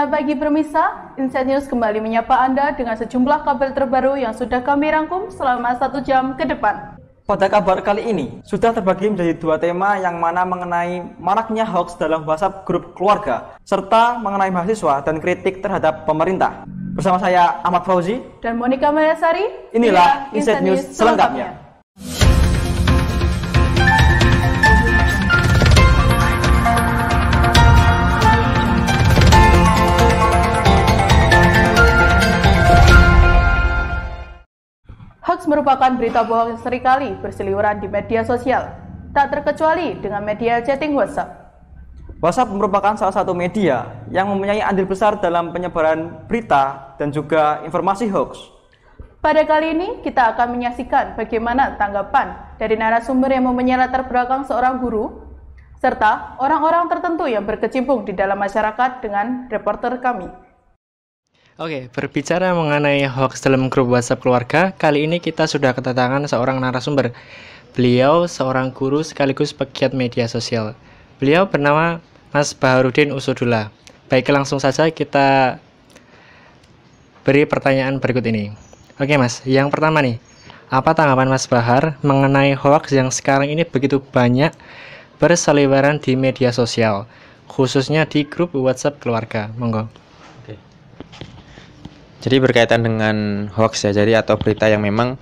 Selamat pagi pemirsa, Insight News kembali menyapa Anda dengan sejumlah kabar terbaru yang sudah kami rangkum selama 1 jam ke depan. Pada kabar kali ini, sudah terbagi menjadi 2 tema yang mana mengenai maraknya hoax dalam WhatsApp grup keluarga, serta mengenai mahasiswa dan kritik terhadap pemerintah. Bersama saya Ahmad Fauzi dan Monica Mayasari, inilah Insight News selengkapnya. Hoax merupakan berita bohong yang seringkali berseliweran di media sosial, tak terkecuali dengan media chatting WhatsApp. WhatsApp merupakan salah satu media yang mempunyai andil besar dalam penyebaran berita dan juga informasi hoax. Pada kali ini, kita akan menyaksikan bagaimana tanggapan dari narasumber yang mempunyai latar belakang seorang guru, serta orang-orang tertentu yang berkecimpung di dalam masyarakat dengan reporter kami. Oke, berbicara mengenai hoax dalam grup WhatsApp keluarga, kali ini kita sudah kedatangan seorang narasumber. Beliau seorang guru sekaligus pegiat media sosial. Beliau bernama Mas Baharudin Usudullah. Baik, langsung saja kita beri pertanyaan berikut ini. Oke Mas, yang pertama nih, apa tanggapan Mas Bahar mengenai hoax yang sekarang ini begitu banyak berseliweran di media sosial, khususnya di grup WhatsApp keluarga? Monggo. Jadi berkaitan dengan hoax ya, jadi atau berita yang memang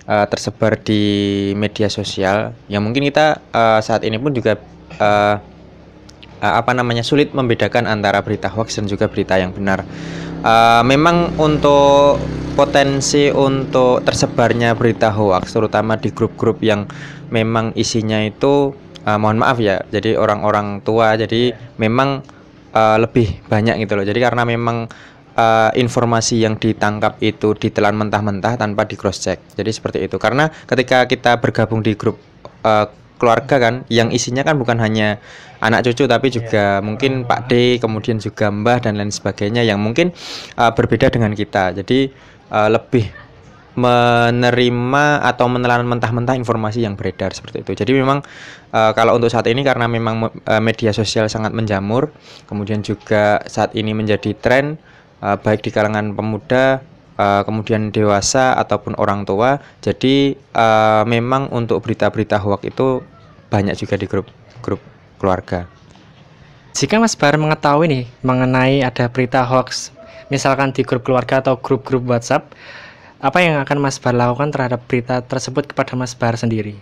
tersebar di media sosial, yang mungkin kita saat ini pun juga sulit membedakan antara berita hoax dan juga berita yang benar. Memang untuk potensi untuk tersebarnya berita hoax, terutama di grup-grup yang memang isinya itu mohon maaf ya, jadi orang-orang tua, jadi memang lebih banyak gitu loh. Jadi karena memang informasi yang ditangkap itu ditelan mentah-mentah tanpa di cross check. Jadi seperti itu. Karena ketika kita bergabung di grup keluarga kan, yang isinya kan bukan hanya anak cucu tapi juga mungkin Pak D, kemudian juga Mbah dan lain sebagainya yang mungkin berbeda dengan kita. Jadi lebih menerima atau menelan mentah-mentah informasi yang beredar seperti itu. Jadi memang kalau untuk saat ini karena memang media sosial sangat menjamur, kemudian juga saat ini menjadi tren baik di kalangan pemuda, kemudian dewasa ataupun orang tua. Jadi memang untuk berita-berita hoax itu banyak juga di grup keluarga. Jika Mas Bahar mengetahui nih mengenai ada berita hoax, misalkan di grup keluarga atau grup-grup WhatsApp, apa yang akan Mas Bahar lakukan terhadap berita tersebut kepada Mas Bahar sendiri?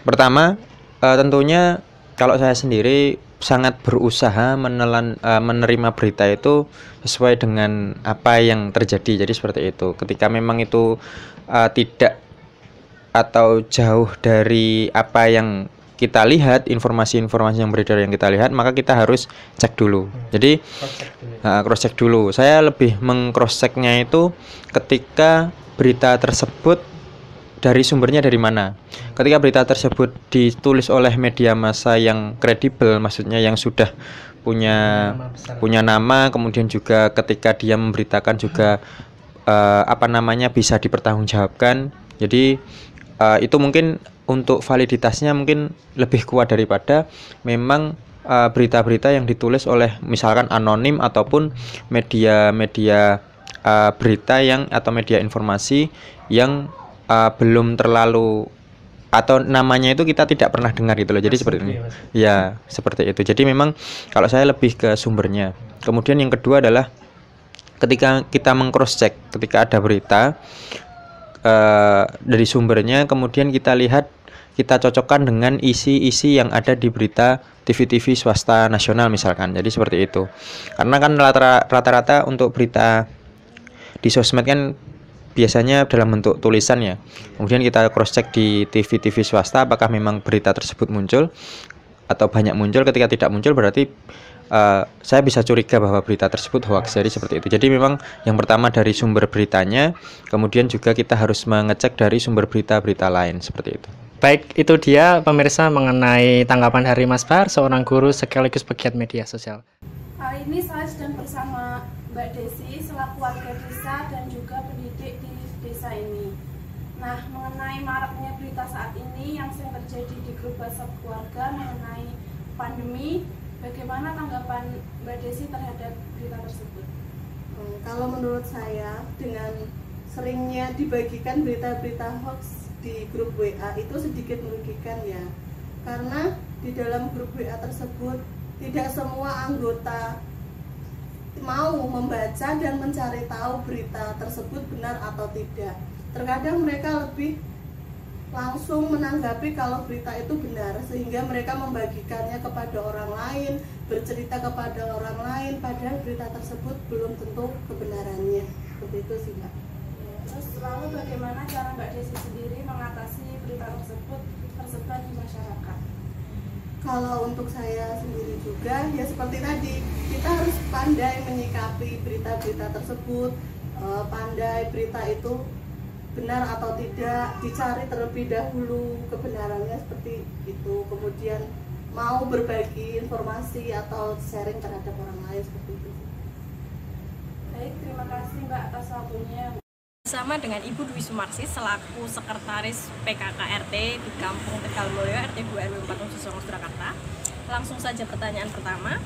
Pertama, tentunya kalau saya sendiri sangat berusaha menerima berita itu sesuai dengan apa yang terjadi. Jadi seperti itu. Ketika memang itu tidak atau jauh dari apa yang kita lihat, informasi-informasi yang beredar yang kita lihat, maka kita harus cek dulu. Jadi cross check dulu. Saya lebih meng-cross checknya itu ketika berita tersebut dari sumbernya dari mana. Ketika berita tersebut ditulis oleh media massa yang kredibel, maksudnya yang sudah punya nama, kemudian juga ketika dia memberitakan juga bisa dipertanggungjawabkan. Jadi itu mungkin untuk validitasnya mungkin lebih kuat daripada memang berita-berita yang ditulis oleh misalkan anonim ataupun media-media berita yang atau media informasi yang belum terlalu atau namanya itu kita tidak pernah dengar gitu loh. Jadi seperti ini. Ya, seperti itu. Jadi memang kalau saya lebih ke sumbernya. Kemudian yang kedua adalah ketika kita meng-cross check ketika ada berita dari sumbernya, kemudian kita lihat, kita cocokkan dengan isi-isi yang ada di berita TV-TV swasta nasional misalkan. Jadi seperti itu. Karena kan rata-rata untuk berita di sosmed kan biasanya dalam bentuk tulisan ya. Kemudian kita cross check di TV-TV swasta apakah memang berita tersebut muncul atau banyak muncul. Ketika tidak muncul berarti saya bisa curiga bahwa berita tersebut hoax. Jadi seperti itu. Jadi memang yang pertama dari sumber beritanya, kemudian juga kita harus mengecek dari sumber berita-berita lain seperti itu. Baik, itu dia pemirsa mengenai tanggapan dari Mas Bahar, seorang guru sekaligus pegiat media sosial. Kali ini saya sedang bersama Mbak Desi selaku warga desa dan juga pendidik di desa ini. Nah, mengenai maraknya berita saat ini yang sering terjadi di grup WhatsApp keluarga mengenai pandemi Bagaimana tanggapan Mbak Desi terhadap berita tersebut? Kalau menurut saya, dengan seringnya dibagikan berita-berita hoax di grup WA itu sedikit merugikan ya. Karena di dalam grup WA tersebut tidak semua anggota mau membaca dan mencari tahu berita tersebut benar atau tidak. Terkadang mereka lebih langsung menanggapi kalau berita itu benar, sehingga mereka membagikannya kepada orang lain, bercerita kepada orang lain, padahal berita tersebut belum tentu kebenarannya. Seperti itu sih Mbak. Terus lalu bagaimana cara Mbak Desi sendiri mengatasi berita tersebut tersebar di masyarakat? Kalau untuk saya sendiri juga, ya seperti tadi, kita harus pandai menyikapi berita-berita tersebut, pandai berita itu benar atau tidak, dicari terlebih dahulu kebenarannya seperti itu, kemudian mau berbagi informasi atau sharing terhadap orang lain seperti itu. Baik, terima kasih Mbak atas waktunya. Bersama dengan Ibu Dwi Sumarsi selaku Sekretaris PKKRT di Kampung Tegalmulyo RT 2 RW 4 Songo Surakarta. Langsung saja pertanyaan pertama.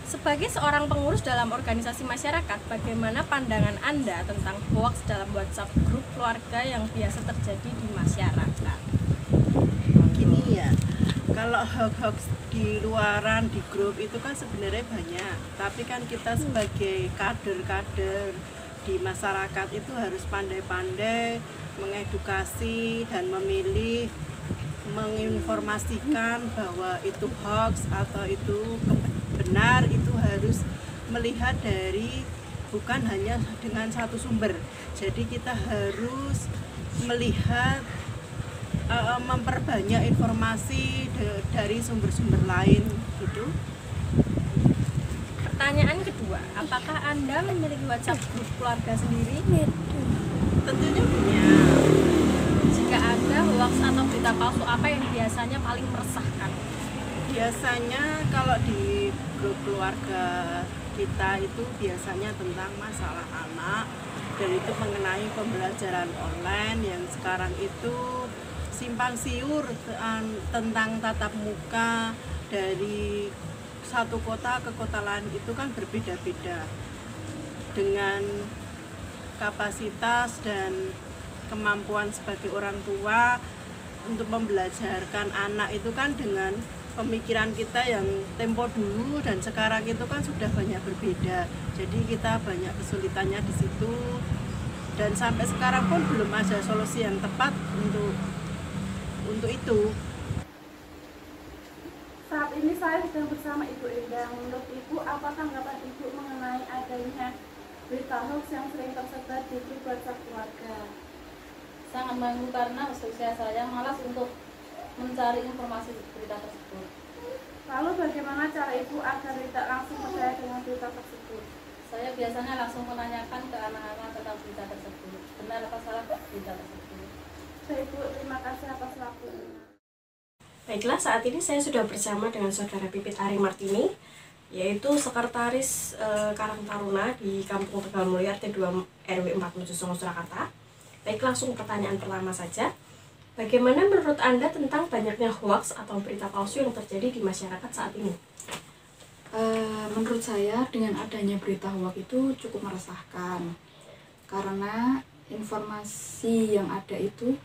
Sebagai seorang pengurus dalam organisasi masyarakat, bagaimana pandangan Anda tentang hoax dalam WhatsApp grup keluarga yang biasa terjadi di masyarakat? Gini ya, kalau hoax di luaran di grup itu kan sebenarnya banyak, tapi kan kita sebagai kader-kader di masyarakat itu harus pandai-pandai mengedukasi dan memilih, menginformasikan bahwa itu hoax atau itu benar, itu harus melihat dari bukan hanya dengan satu sumber. Jadi kita harus melihat, memperbanyak informasi dari sumber-sumber lain gitu. Pertanyaan kedua, apakah Anda memiliki WhatsApp grup keluarga sendiri? Tentunya punya. Jika ada hoax atau berita palsu, apa yang biasanya paling meresahkan? Biasanya kalau di grup keluarga kita itu biasanya tentang masalah anak, dan itu mengenai pembelajaran online yang sekarang itu simpang siur tentang tatap muka dari satu kota ke kota lain itu kan berbeda-beda dengan kapasitas dan kemampuan sebagai orang tua untuk membelajarkan anak itu kan dengan pemikiran kita yang tempo dulu dan sekarang itu kan sudah banyak berbeda. Jadi kita banyak kesulitannya di situ, dan sampai sekarang pun belum ada solusi yang tepat untuk itu. Saat ini saya sedang bersama Ibu Endang. Menurut Ibu, apa tanggapan Ibu mengenai adanya berita hoax yang sering tersebar di grup WhatsApp keluarga? Sangat mengganggu karena usia saya malas untuk mencari informasi berita tersebut. Lalu bagaimana cara Ibu agar tidak langsung percaya dengan berita tersebut? Saya biasanya langsung menanyakan ke anak-anak tentang berita tersebut, benar apa salah berita tersebut. Baik Bu, terima kasih atas waktunya. Baiklah, saat ini saya sudah bersama dengan Saudara Pipit Ari Martini, yaitu Sekretaris Karang Taruna di Kampung Tegalmulyo RT 2 RW 4 Songo Surakarta. Baik, langsung pertanyaan pertama saja. Bagaimana menurut Anda tentang banyaknya hoax atau berita palsu yang terjadi di masyarakat saat ini? Menurut saya dengan adanya berita hoax itu cukup meresahkan, karena informasi yang ada itu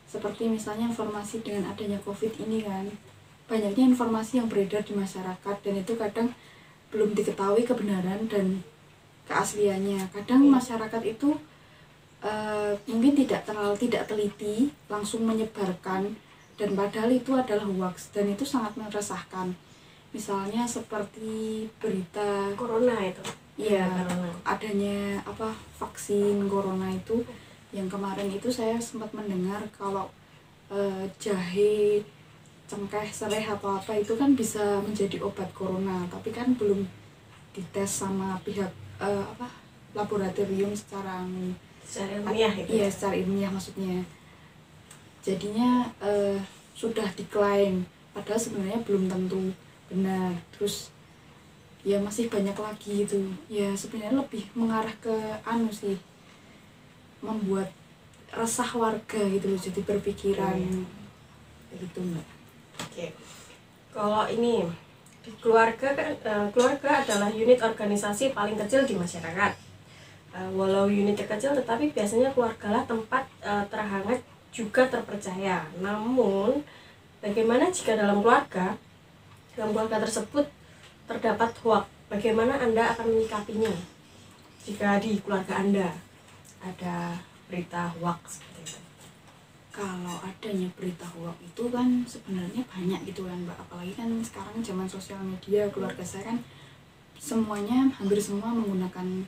seperti misalnya informasi dengan adanya COVID ini kan, banyaknya informasi yang beredar di masyarakat dan itu kadang belum diketahui kebenaran dan keasliannya. Kadang masyarakat itu mungkin tidak teliti langsung menyebarkan, dan padahal itu adalah hoax dan itu sangat meresahkan. Misalnya seperti berita Corona itu. Iya, adanya vaksin corona itu yang kemarin itu saya sempat mendengar kalau jahe, cengkeh, serai atau apa itu kan bisa menjadi obat corona, tapi kan belum dites sama pihak laboratorium secara ilmiah itu. Iya, secara ilmiah maksudnya. Jadinya sudah diklaim, padahal sebenarnya belum tentu benar. Terus ya masih banyak lagi gitu. Ya sebenarnya lebih mengarah ke sih, membuat resah warga gitu loh, jadi berpikiran gitu Mbak. Oke. Kalau ini Keluarga adalah unit organisasi paling kecil di masyarakat. Walau unitnya kecil, tetapi biasanya keluargalah tempat terhangat juga terpercaya. Namun, bagaimana jika dalam keluarga tersebut terdapat hoax? Bagaimana Anda akan menyikapinya jika di keluarga Anda ada berita hoax seperti itu? Kalau adanya berita hoax itu kan sebenarnya banyak gitu kan Mbak, apalagi kan sekarang zaman sosial media. Keluarga saya kan hampir semua menggunakan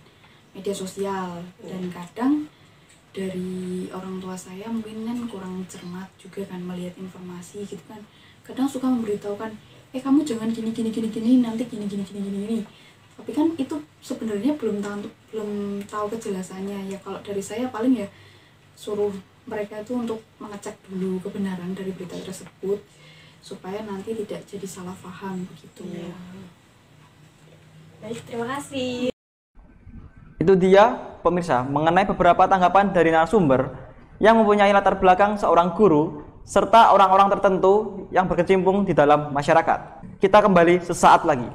media sosial, dan kadang dari orang tua saya mungkin kan kurang cermat juga kan melihat informasi gitu kan, kadang suka memberitahukan kamu jangan gini nanti gini. Tapi kan itu sebenarnya belum tahu kejelasannya ya. Kalau dari saya paling ya suruh mereka itu untuk mengecek dulu kebenaran dari berita tersebut supaya nanti tidak jadi salah paham begitu. Ya. Baik, terima kasih. Itu dia pemirsa mengenai beberapa tanggapan dari narasumber yang mempunyai latar belakang seorang guru serta orang-orang tertentu yang berkecimpung di dalam masyarakat. Kita kembali sesaat lagi.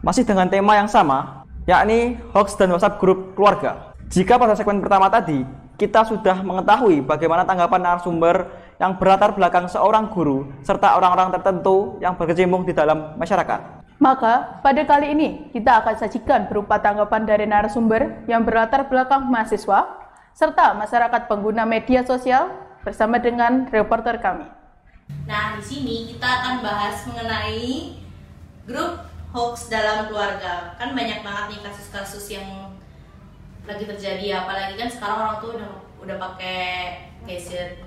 Masih dengan tema yang sama, yakni hoax dan WhatsApp grup keluarga. Jika pada segmen pertama tadi, kita sudah mengetahui bagaimana tanggapan narasumber yang berlatar belakang seorang guru, serta orang-orang tertentu yang berkecimpung di dalam masyarakat. Maka, pada kali ini, kita akan sajikan berupa tanggapan dari narasumber yang berlatar belakang mahasiswa, serta masyarakat pengguna media sosial bersama dengan reporter kami. Nah, di sini kita akan bahas mengenai grup hoax dalam keluarga. Kan banyak banget nih kasus-kasus yang lagi terjadi, apalagi kan sekarang orang tuh udah pakai gadget,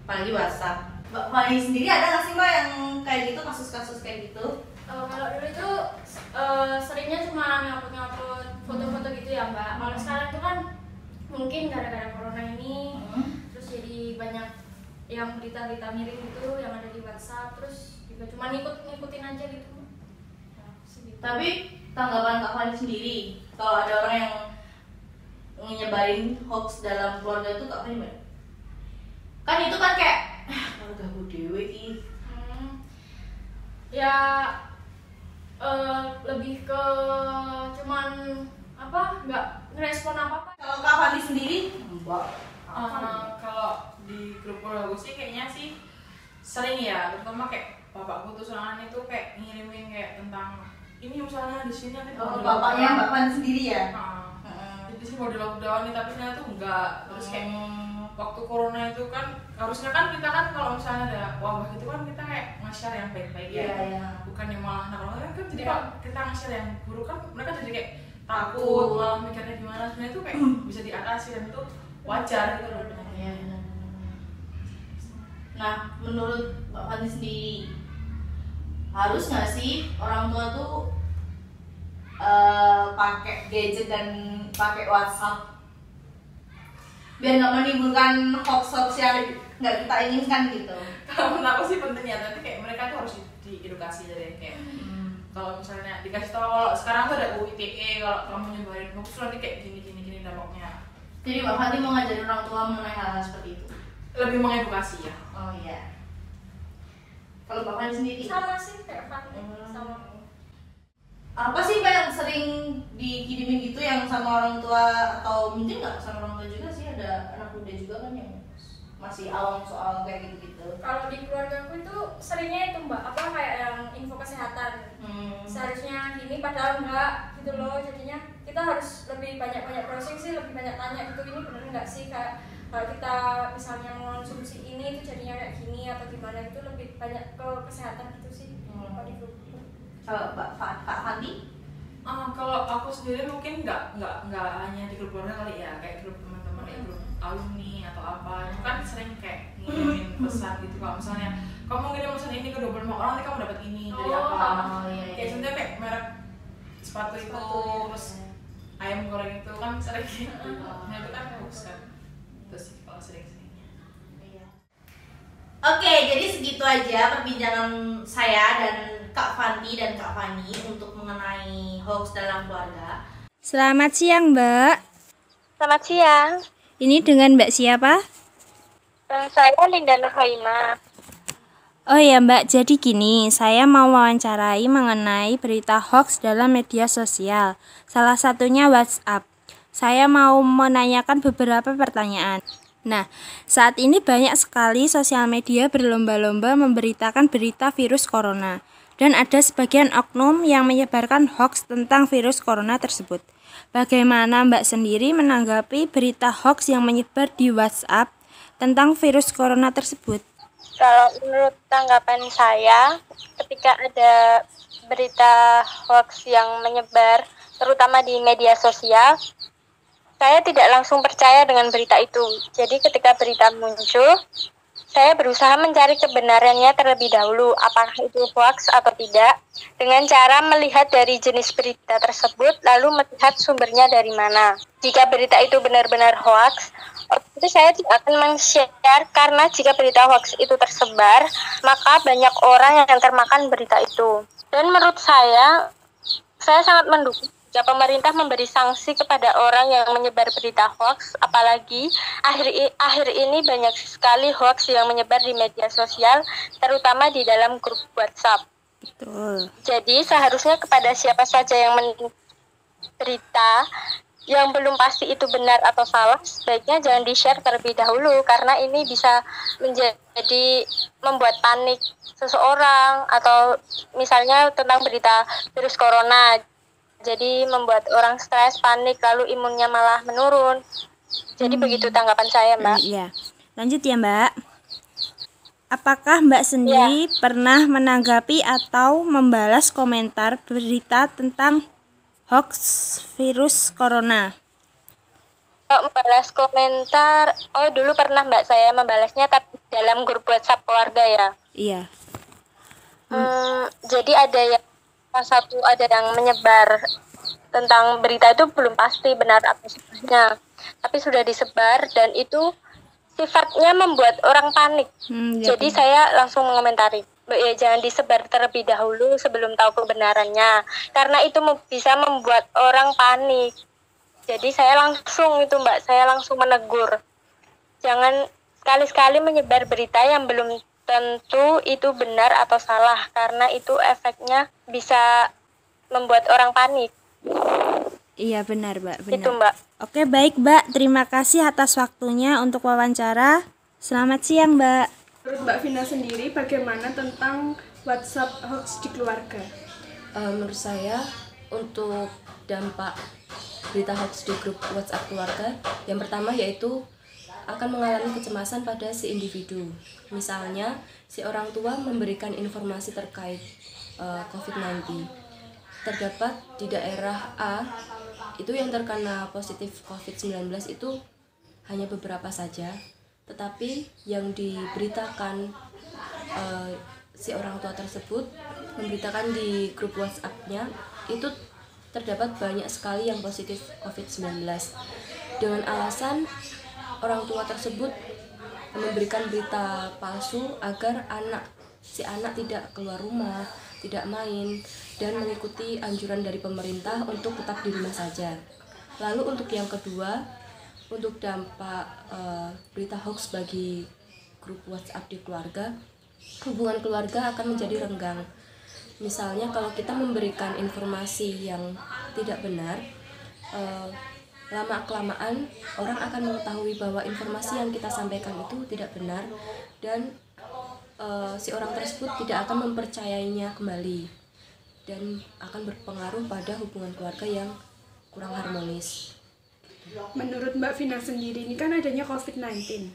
apalagi WhatsApp. Mbak Fani sendiri ada nggak sih Mbak yang kayak gitu, kasus-kasus kayak gitu? Kalau dulu itu seringnya cuma ngupload foto-foto gitu ya Mbak. Kalau sekarang itu kan mungkin gara-gara corona ini terus jadi banyak yang berita-berita miring gitu yang ada di WhatsApp, terus juga cuma ngikutin aja gitu. Tapi tanggapan Kak Fani sendiri, kalau ada orang yang nyebarin hoax dalam keluarga itu Kak Fani gimana? Kan itu kan kayak keluarga gue dewe gitu. Ya lebih ke cuman nggak ngerespon apa-apa. Kalau Kak Fani sendiri? Kalau di grup keluarga gue sih kayaknya sih sering ya, terutama kayak bapakku tuh soalnya itu kayak ngirimin kayak tentang ini misalnya di sini nanti bapaknya Mbak Fani sendiri ya? Jadi sih mau di lockdown nih, tapi ternyata tuh enggak. Terus kayak waktu corona itu kan harusnya kan kita kan kalau misalnya ada wabah gitu kan kita kayak nge-share yang baik-baik ya. Bukan yang malah nakal kan, jadi kalau kita nge-share yang buruk kan mereka jadi kayak takut, malah mikirnya gimana. Sebenarnya itu kayak bisa diatasi dan itu wajar gitu loh. Nah, menurut Mbak Fani sendiri, harus nggak sih orang tua tuh pakai gadget dan pakai WhatsApp biar nggak menimbulkan hoax-hoax yang nggak kita inginkan gitu? Kalau menurut aku sih penting ya, tapi kayak mereka tuh harus diedukasi dari kayak kalau misalnya dikasih tahu kalau sekarang tuh ada UU ITE, kalau kamu nyebarin hoax nanti kayak gini dampaknya. Jadi Mbak Fani mau ngajarin orang tua mengenai hal-hal seperti itu? Lebih mengedukasi ya. Oh iya. Kalau Mbak Fani sendiri? Sama sih kayak Fani, sama. Apa sih Mbak yang sering dikirimin gitu yang sama orang tua, atau mungkin nggak sama orang tua juga sih, ada anak muda juga kan yang masih awam soal kayak gitu-gitu? Kalau di keluarga aku itu seringnya itu Mbak, kayak yang info kesehatan. Seharusnya gini padahal enggak gitu loh, jadinya kita harus lebih banyak browsing sih, lebih banyak tanya gitu, ini bener nggak sih, kayak kalau kita misalnya mengonsumsi ini itu jadinya kayak gini atau gimana gitu, lebih banyak ke kesehatan gitu sih. Kalau di grup. Kalau Kak Fandi? Kalau aku sendiri mungkin nggak hanya di grup keluarga kali ya, kayak grup teman-teman, grup alumni atau apa, itu kan sering kayak ngirimin pesan gitu. Kalau misalnya kamu ngirim pesan ini ke 25 orang, nanti kamu dapat ini dari apa? Kayak contohnya kayak merek sepatu itu, terus ayam goreng itu kan sering gitu. Nah itu kan hoax kan. Terus kalau sering-seringnya. Oke, jadi segitu aja perbincangan saya dan Kak Fanti dan Kak Fani untuk mengenai hoax dalam keluarga. Selamat siang, Mbak. Selamat siang. Ini dengan Mbak siapa? Saya Linda Nurhaima. Oh ya Mbak, jadi gini, saya mau wawancarai mengenai berita hoax dalam media sosial. Salah satunya WhatsApp. Saya mau menanyakan beberapa pertanyaan. Nah, saat ini banyak sekali sosial media berlomba-lomba memberitakan berita virus corona. Dan ada sebagian oknum yang menyebarkan hoax tentang virus corona tersebut. Bagaimana Mbak sendiri menanggapi berita hoax yang menyebar di WhatsApp tentang virus corona tersebut? Kalau menurut tanggapan saya, ketika ada berita hoax yang menyebar, terutama di media sosial, saya tidak langsung percaya dengan berita itu. Jadi ketika berita muncul, saya berusaha mencari kebenarannya terlebih dahulu, apakah itu hoax atau tidak, dengan cara melihat dari jenis berita tersebut, lalu melihat sumbernya dari mana. Jika berita itu benar-benar hoax, itu saya tidak akan men-share, karena jika berita hoax itu tersebar, maka banyak orang yang termakan berita itu. Dan menurut saya sangat mendukung jika pemerintah memberi sanksi kepada orang yang menyebar berita hoax, apalagi akhir ini banyak sekali hoax yang menyebar di media sosial, terutama di dalam grup WhatsApp. Betul. Jadi seharusnya kepada siapa saja yang berita yang belum pasti itu benar atau salah, sebaiknya jangan di-share terlebih dahulu, karena ini bisa membuat panik seseorang, atau misalnya tentang berita virus corona. Jadi membuat orang stres, panik, lalu imunnya malah menurun. Jadi begitu tanggapan saya, Mbak. Iya. Lanjut ya, Mbak. Apakah Mbak sendiri pernah menanggapi atau membalas komentar berita tentang hoax virus corona? Membalas komentar, dulu pernah Mbak, saya membalasnya tapi dalam grup WhatsApp keluarga ya. Iya. Jadi ada yang menyebar tentang berita itu belum pasti benar atau salahnya, tapi sudah disebar dan itu sifatnya membuat orang panik. Jadi saya langsung mengomentari, ya jangan disebar terlebih dahulu sebelum tahu kebenarannya, karena itu bisa membuat orang panik. Jadi saya langsung Mbak, saya langsung menegur, jangan sekali-sekali menyebar berita yang belum tentu itu benar atau salah, karena itu efeknya bisa membuat orang panik. Iya benar Mbak, benar. Itu Mbak. Oke baik Mbak, terima kasih atas waktunya untuk wawancara. Selamat siang Mbak. Menurut Mbak Vina sendiri, bagaimana tentang WhatsApp hoax di keluarga? Menurut saya, untuk dampak berita hoax di grup WhatsApp keluarga, yang pertama yaitu akan mengalami kecemasan pada si individu. Misalnya, si orang tua memberikan informasi terkait COVID-19. Terdapat di daerah A, itu yang terkena positif COVID-19 itu hanya beberapa saja. Tetapi yang diberitakan si orang tua tersebut, memberitakan di grup WhatsApp-nya, itu terdapat banyak sekali yang positif COVID-19. Dengan alasan orang tua tersebut memberikan berita palsu agar si anak tidak keluar rumah, tidak main, dan mengikuti anjuran dari pemerintah untuk tetap di rumah saja. Lalu untuk yang kedua, untuk dampak berita hoax bagi grup WhatsApp di keluarga, hubungan keluarga akan menjadi renggang. Misalnya kalau kita memberikan informasi yang tidak benar, lama-kelamaan orang akan mengetahui bahwa informasi yang kita sampaikan itu tidak benar, dan si orang tersebut tidak akan mempercayainya kembali dan akan berpengaruh pada hubungan keluarga yang kurang harmonis. Menurut Mbak Vina sendiri, ini kan adanya COVID-19.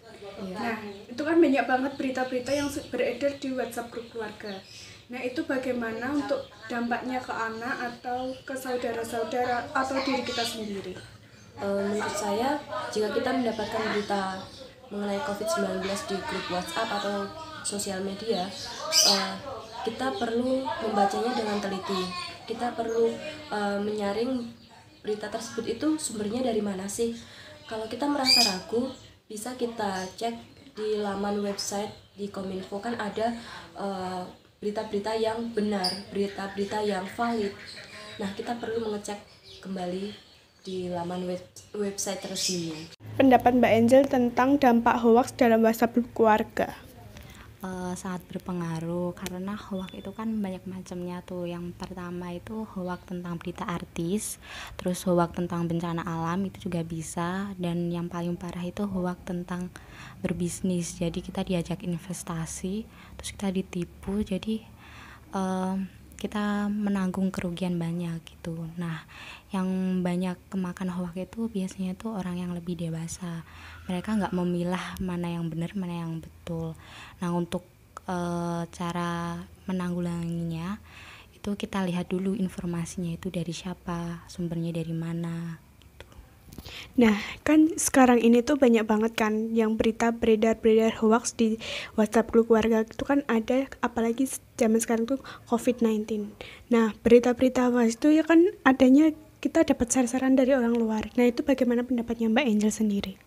Nah, itu kan banyak banget berita-berita yang beredar di WhatsApp grup keluarga. Nah, itu bagaimana untuk dampaknya ke anak atau ke saudara-saudara atau diri kita sendiri? Menurut saya, jika kita mendapatkan berita mengenai COVID-19 di grup WhatsApp atau sosial media, kita perlu membacanya dengan teliti. Kita perlu menyaring berita tersebut itu sumbernya dari mana sih. Kalau kita merasa ragu, bisa kita cek di laman website di Kominfo, kan ada berita-berita yang benar, berita-berita yang valid. Nah, kita perlu mengecek kembali di laman website resmi. Pendapat Mbak Angel tentang dampak hoax dalam WhatsApp grup keluarga. Sangat berpengaruh karena hoax itu kan banyak macamnya tuh. Yang pertama itu hoax tentang berita artis, terus hoax tentang bencana alam itu juga bisa, dan yang paling parah itu hoax tentang berbisnis. Jadi kita diajak investasi, terus kita ditipu, jadi kita menanggung kerugian banyak gitu. Nah, yang banyak kemakan hoax itu biasanya tuh orang yang lebih dewasa. Mereka nggak memilah mana yang benar, mana yang betul. Nah, untuk cara menanggulanginya itu kita lihat dulu informasinya itu dari siapa, sumbernya dari mana. Nah, kan sekarang ini tuh banyak banget kan yang berita beredar hoax di WhatsApp grup keluarga itu kan ada, apalagi zaman sekarang tuh COVID-19. Nah, berita-berita hoax itu ya kan adanya kita dapat saran dari orang luar. Nah, itu bagaimana pendapatnya Mbak Angel sendiri?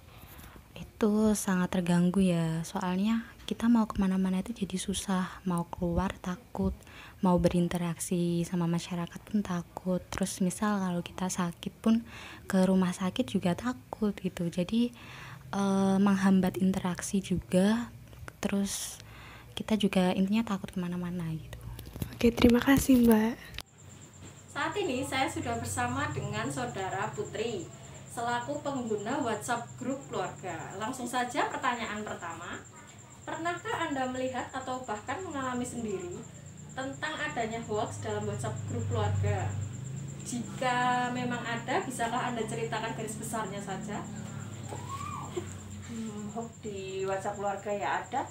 Itu sangat terganggu ya, soalnya kita mau kemana-mana itu jadi susah, mau keluar takut, mau berinteraksi sama masyarakat pun takut. Terus misal kalau kita sakit pun ke rumah sakit juga takut gitu, jadi menghambat interaksi juga. Terus kita juga intinya takut kemana-mana gitu. Oke, terima kasih Mbak. Saat ini saya sudah bersama dengan Saudara Putri selaku pengguna WhatsApp grup keluarga. Langsung saja pertanyaan pertama. Pernahkah Anda melihat atau bahkan mengalami sendiri tentang adanya hoax dalam WhatsApp grup keluarga? Jika memang ada, bisakah Anda ceritakan garis besarnya saja? Hoax di WhatsApp keluarga ya ada.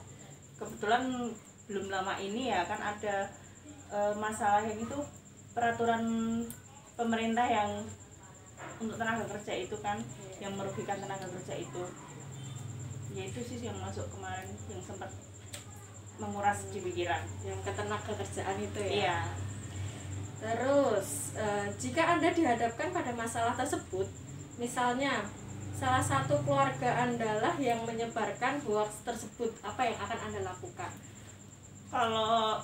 Kebetulan belum lama ini ya kan ada masalah yang itu peraturan pemerintah yang untuk tenaga kerja itu kan yang merugikan tenaga kerja itu. Ya itu sih yang masuk kemarin yang sempat menguras di pikiran, yang ketenaga kerjaan itu ya. Iya. Terus jika Anda dihadapkan pada masalah tersebut, misalnya salah satu keluarga Anda lah yang menyebarkan hoax tersebut, apa yang akan Anda lakukan? Kalau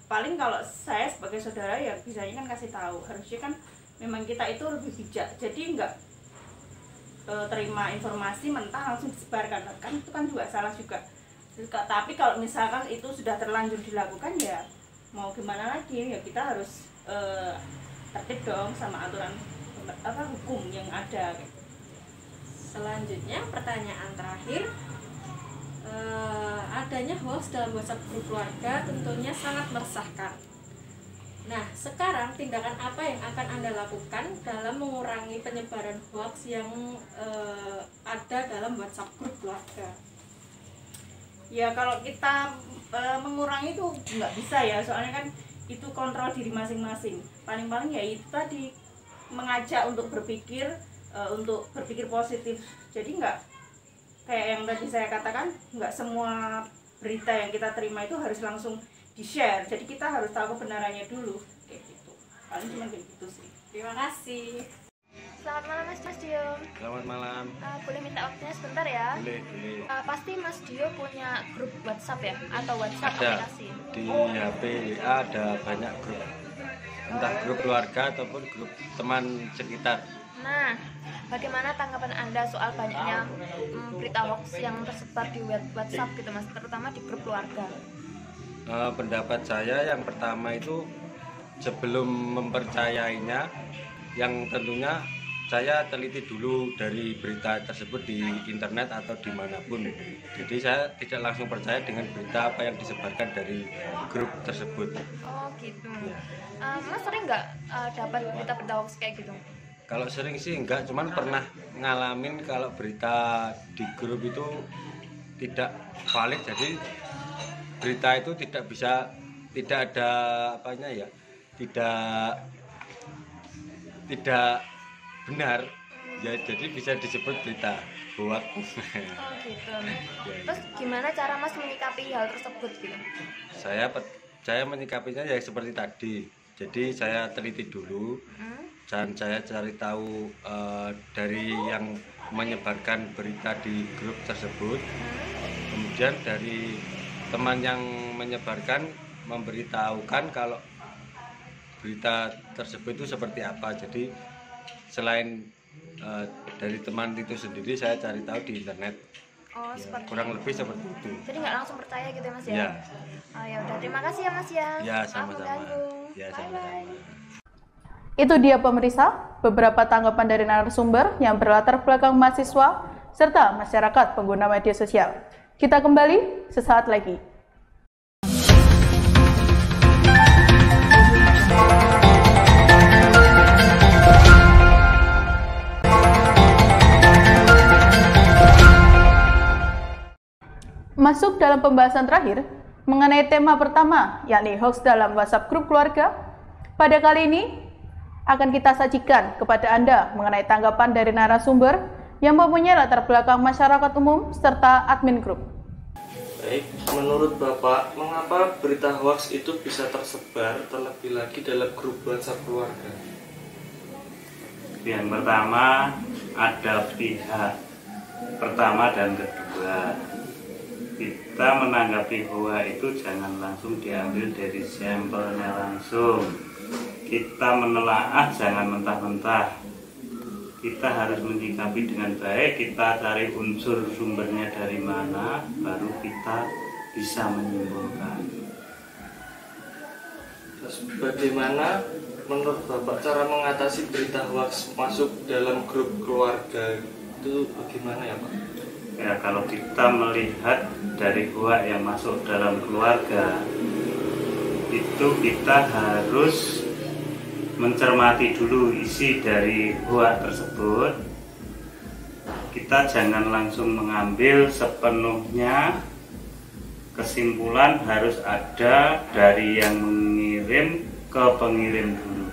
paling kalau saya sebagai saudara ya bisanya kan kasih tahu. Harusnya kan memang kita itu lebih bijak, jadi enggak terima informasi mentah langsung disebarkan, kan itu kan juga salah juga. Tapi kalau misalkan itu sudah terlanjur dilakukan ya mau gimana lagi, ya kita harus tertib dong sama aturan hukum yang ada. Selanjutnya pertanyaan terakhir, adanya hoax dalam WhatsApp grup keluarga tentunya sangat meresahkan. Nah, sekarang tindakan apa yang akan Anda lakukan dalam mengurangi penyebaran hoax yang ada dalam WhatsApp grup keluarga? Ya kalau kita mengurangi itu nggak bisa ya, soalnya kan itu kontrol diri masing-masing. Paling-paling ya itu tadi mengajak untuk berpikir positif. Jadi nggak kayak yang tadi saya katakan, nggak semua berita yang kita terima itu harus langsung di-share, jadi kita harus tahu kebenarannya dulu, kayak gitu. Paling cuma kayak gitu sih. Terima kasih. Selamat malam Mas Dio. Selamat malam. Boleh minta waktunya sebentar ya? Boleh. Pasti Mas Dio punya grup WhatsApp ya? Atau WhatsApp Ada. aplikasi? Di HP WA ada banyak grup, entah grup keluarga ataupun grup teman sekitar. Nah, bagaimana tanggapan Anda soal banyaknya berita hoax yang tersebar di WhatsApp gitu Mas, terutama di grup keluarga? Pendapat saya yang pertama itu sebelum mempercayainya, yang tentunya saya teliti dulu dari berita tersebut di internet atau dimanapun. Jadi saya tidak langsung percaya dengan berita apa yang disebarkan dari grup tersebut. Oh gitu. Mas sering nggak dapat berita-berita hoax kayak gitu? Kalau sering sih enggak, cuman pernah ngalamin kalau berita di grup itu tidak valid, jadi berita itu tidak ada apanya ya, tidak benar ya, jadi bisa disebut berita hoax. Oh gitu. Terus gimana cara Mas menyikapi hal tersebut gitu? Saya menyikapinya ya seperti tadi, jadi saya teliti dulu dan saya cari tahu dari yang menyebarkan berita di grup tersebut, kemudian dari teman yang menyebarkan memberitahukan kalau berita tersebut itu seperti apa. Jadi selain dari teman itu sendiri, saya cari tahu di internet. Oh, Ya, seperti kurang itu. lebih seperti itu. Jadi nggak langsung percaya gitu ya Mas ya? Ya. Oh ya udah, terima kasih ya Mas ya. Ya, Maaf sama-sama. mengganggu. Ya, Bye sama-sama. bye. Itu dia pemirsa, beberapa tanggapan dari narasumber yang berlatar belakang mahasiswa serta masyarakat pengguna media sosial. Kita kembali sesaat lagi. Masuk dalam pembahasan terakhir mengenai tema pertama, yakni hoax dalam WhatsApp grup keluarga. Pada kali ini akan kita sajikan kepada Anda mengenai tanggapan dari narasumber yang mempunyai latar belakang masyarakat umum serta admin grup. Baik, menurut Bapak, mengapa berita hoax itu bisa tersebar terlebih lagi dalam grup WhatsApp keluarga? Yang pertama, ada pihak pertama dan kedua. Kita menanggapi hoax itu jangan langsung diambil dari sampelnya langsung. Kita menelaah jangan mentah-mentah. Kita harus menyikapi dengan baik, kita cari unsur sumbernya dari mana, baru kita bisa menyimpulkan. Terus bagaimana menurut Bapak cara mengatasi berita hoax masuk dalam grup keluarga itu bagaimana ya Pak? Ya, kalau kita melihat dari hoax yang masuk dalam keluarga, itu kita harus mencermati dulu isi dari hoax tersebut. Kita jangan langsung mengambil sepenuhnya kesimpulan, harus ada dari yang mengirim ke pengirim dulu.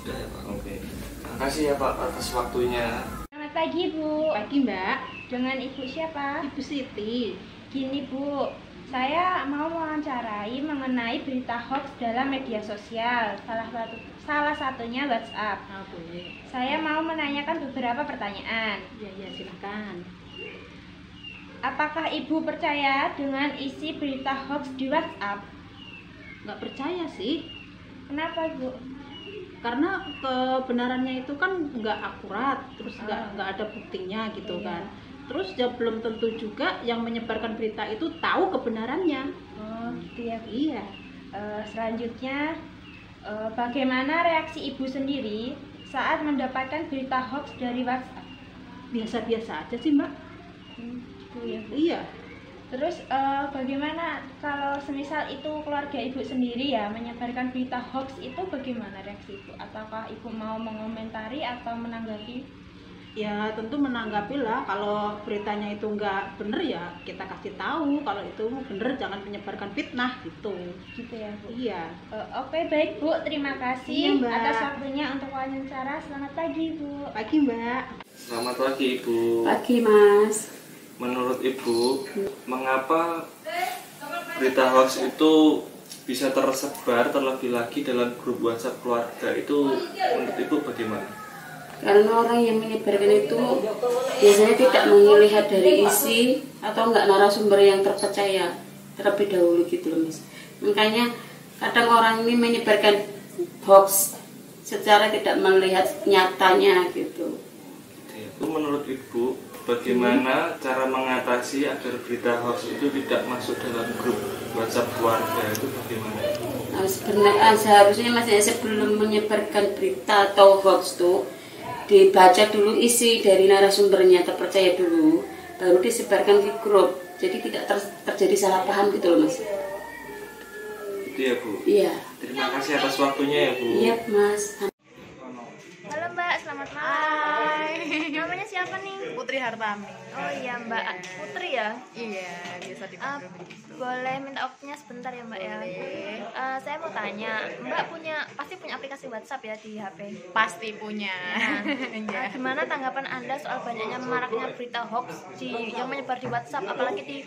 Sudah ya Pak? Oke. Terima kasih ya Pak atas waktunya. Selamat pagi Bu. Pagi Mbak. Dengan Ibu siapa? Ibu Siti. Gini Bu, saya mau mewawancarai mengenai berita hoax dalam media sosial. Salah satunya WhatsApp. Oh, boleh. Saya mau menanyakan beberapa pertanyaan. Ya, silakan. Apakah Ibu percaya dengan isi berita hoax di WhatsApp? Nggak percaya sih. Kenapa Bu? Karena kebenarannya itu kan nggak akurat, terus nggak ada buktinya gitu kan. Terus ya belum tentu juga yang menyebarkan berita itu tahu kebenarannya. Oh gitu ya Bu. Iya. Selanjutnya, bagaimana reaksi Ibu sendiri saat mendapatkan berita hoax dari WhatsApp? Biasa-biasa aja sih Mbak. Gitu ya Bu. Iya. Terus bagaimana kalau semisal itu keluarga Ibu sendiri ya menyebarkan berita hoax, itu bagaimana reaksi Ibu? Ataukah Ibu mau mengomentari atau menanggapi? Ya tentu menanggapi lah. Kalau beritanya itu nggak bener ya kita kasih tahu. Kalau itu bener jangan menyebarkan fitnah gitu. Gitu ya Bu. Iya. Oke baik Bu, terima kasih Iya, Mbak. atas waktunya untuk wawancara. Selamat pagi Bu. Pagi Mbak. Selamat pagi Ibu. Pagi Mas. Menurut Ibu, mengapa berita hoax itu bisa tersebar terlebih lagi dalam grup WhatsApp keluarga? Itu menurut Ibu bagaimana? Karena orang yang menyebarkan itu biasanya tidak melihat dari isi atau enggak narasumber yang terpercaya terlebih dahulu gitu loh Mas. Makanya kadang orang ini menyebarkan hoax secara tidak melihat nyatanya gitu. Itu menurut Ibu bagaimana cara mengatasi agar berita hoax itu tidak masuk dalam grup WhatsApp keluarga, itu bagaimana? Nah, sebenarnya seharusnya Mas ya, sebelum menyebarkan berita atau hoax tuh dibaca dulu isi dari narasumbernya, terpercaya dulu, baru disebarkan ke grup. Jadi tidak terjadi salah paham gitu loh Mas. Itu ya Bu? Iya. Terima kasih atas waktunya ya Bu. Iya Mas. Halo Mbak, selamat malam. Namanya siapa nih? Putri Hartami. Oh iya Mbak, Putri ya? Iya, biasa dipanggil begitu. Boleh minta waktunya sebentar ya Mbak ya? Saya mau tanya, Mbak pasti punya aplikasi WhatsApp ya di HP? Pasti punya. Gimana tanggapan Anda soal banyaknya maraknya berita hoax yang menyebar di WhatsApp, apalagi di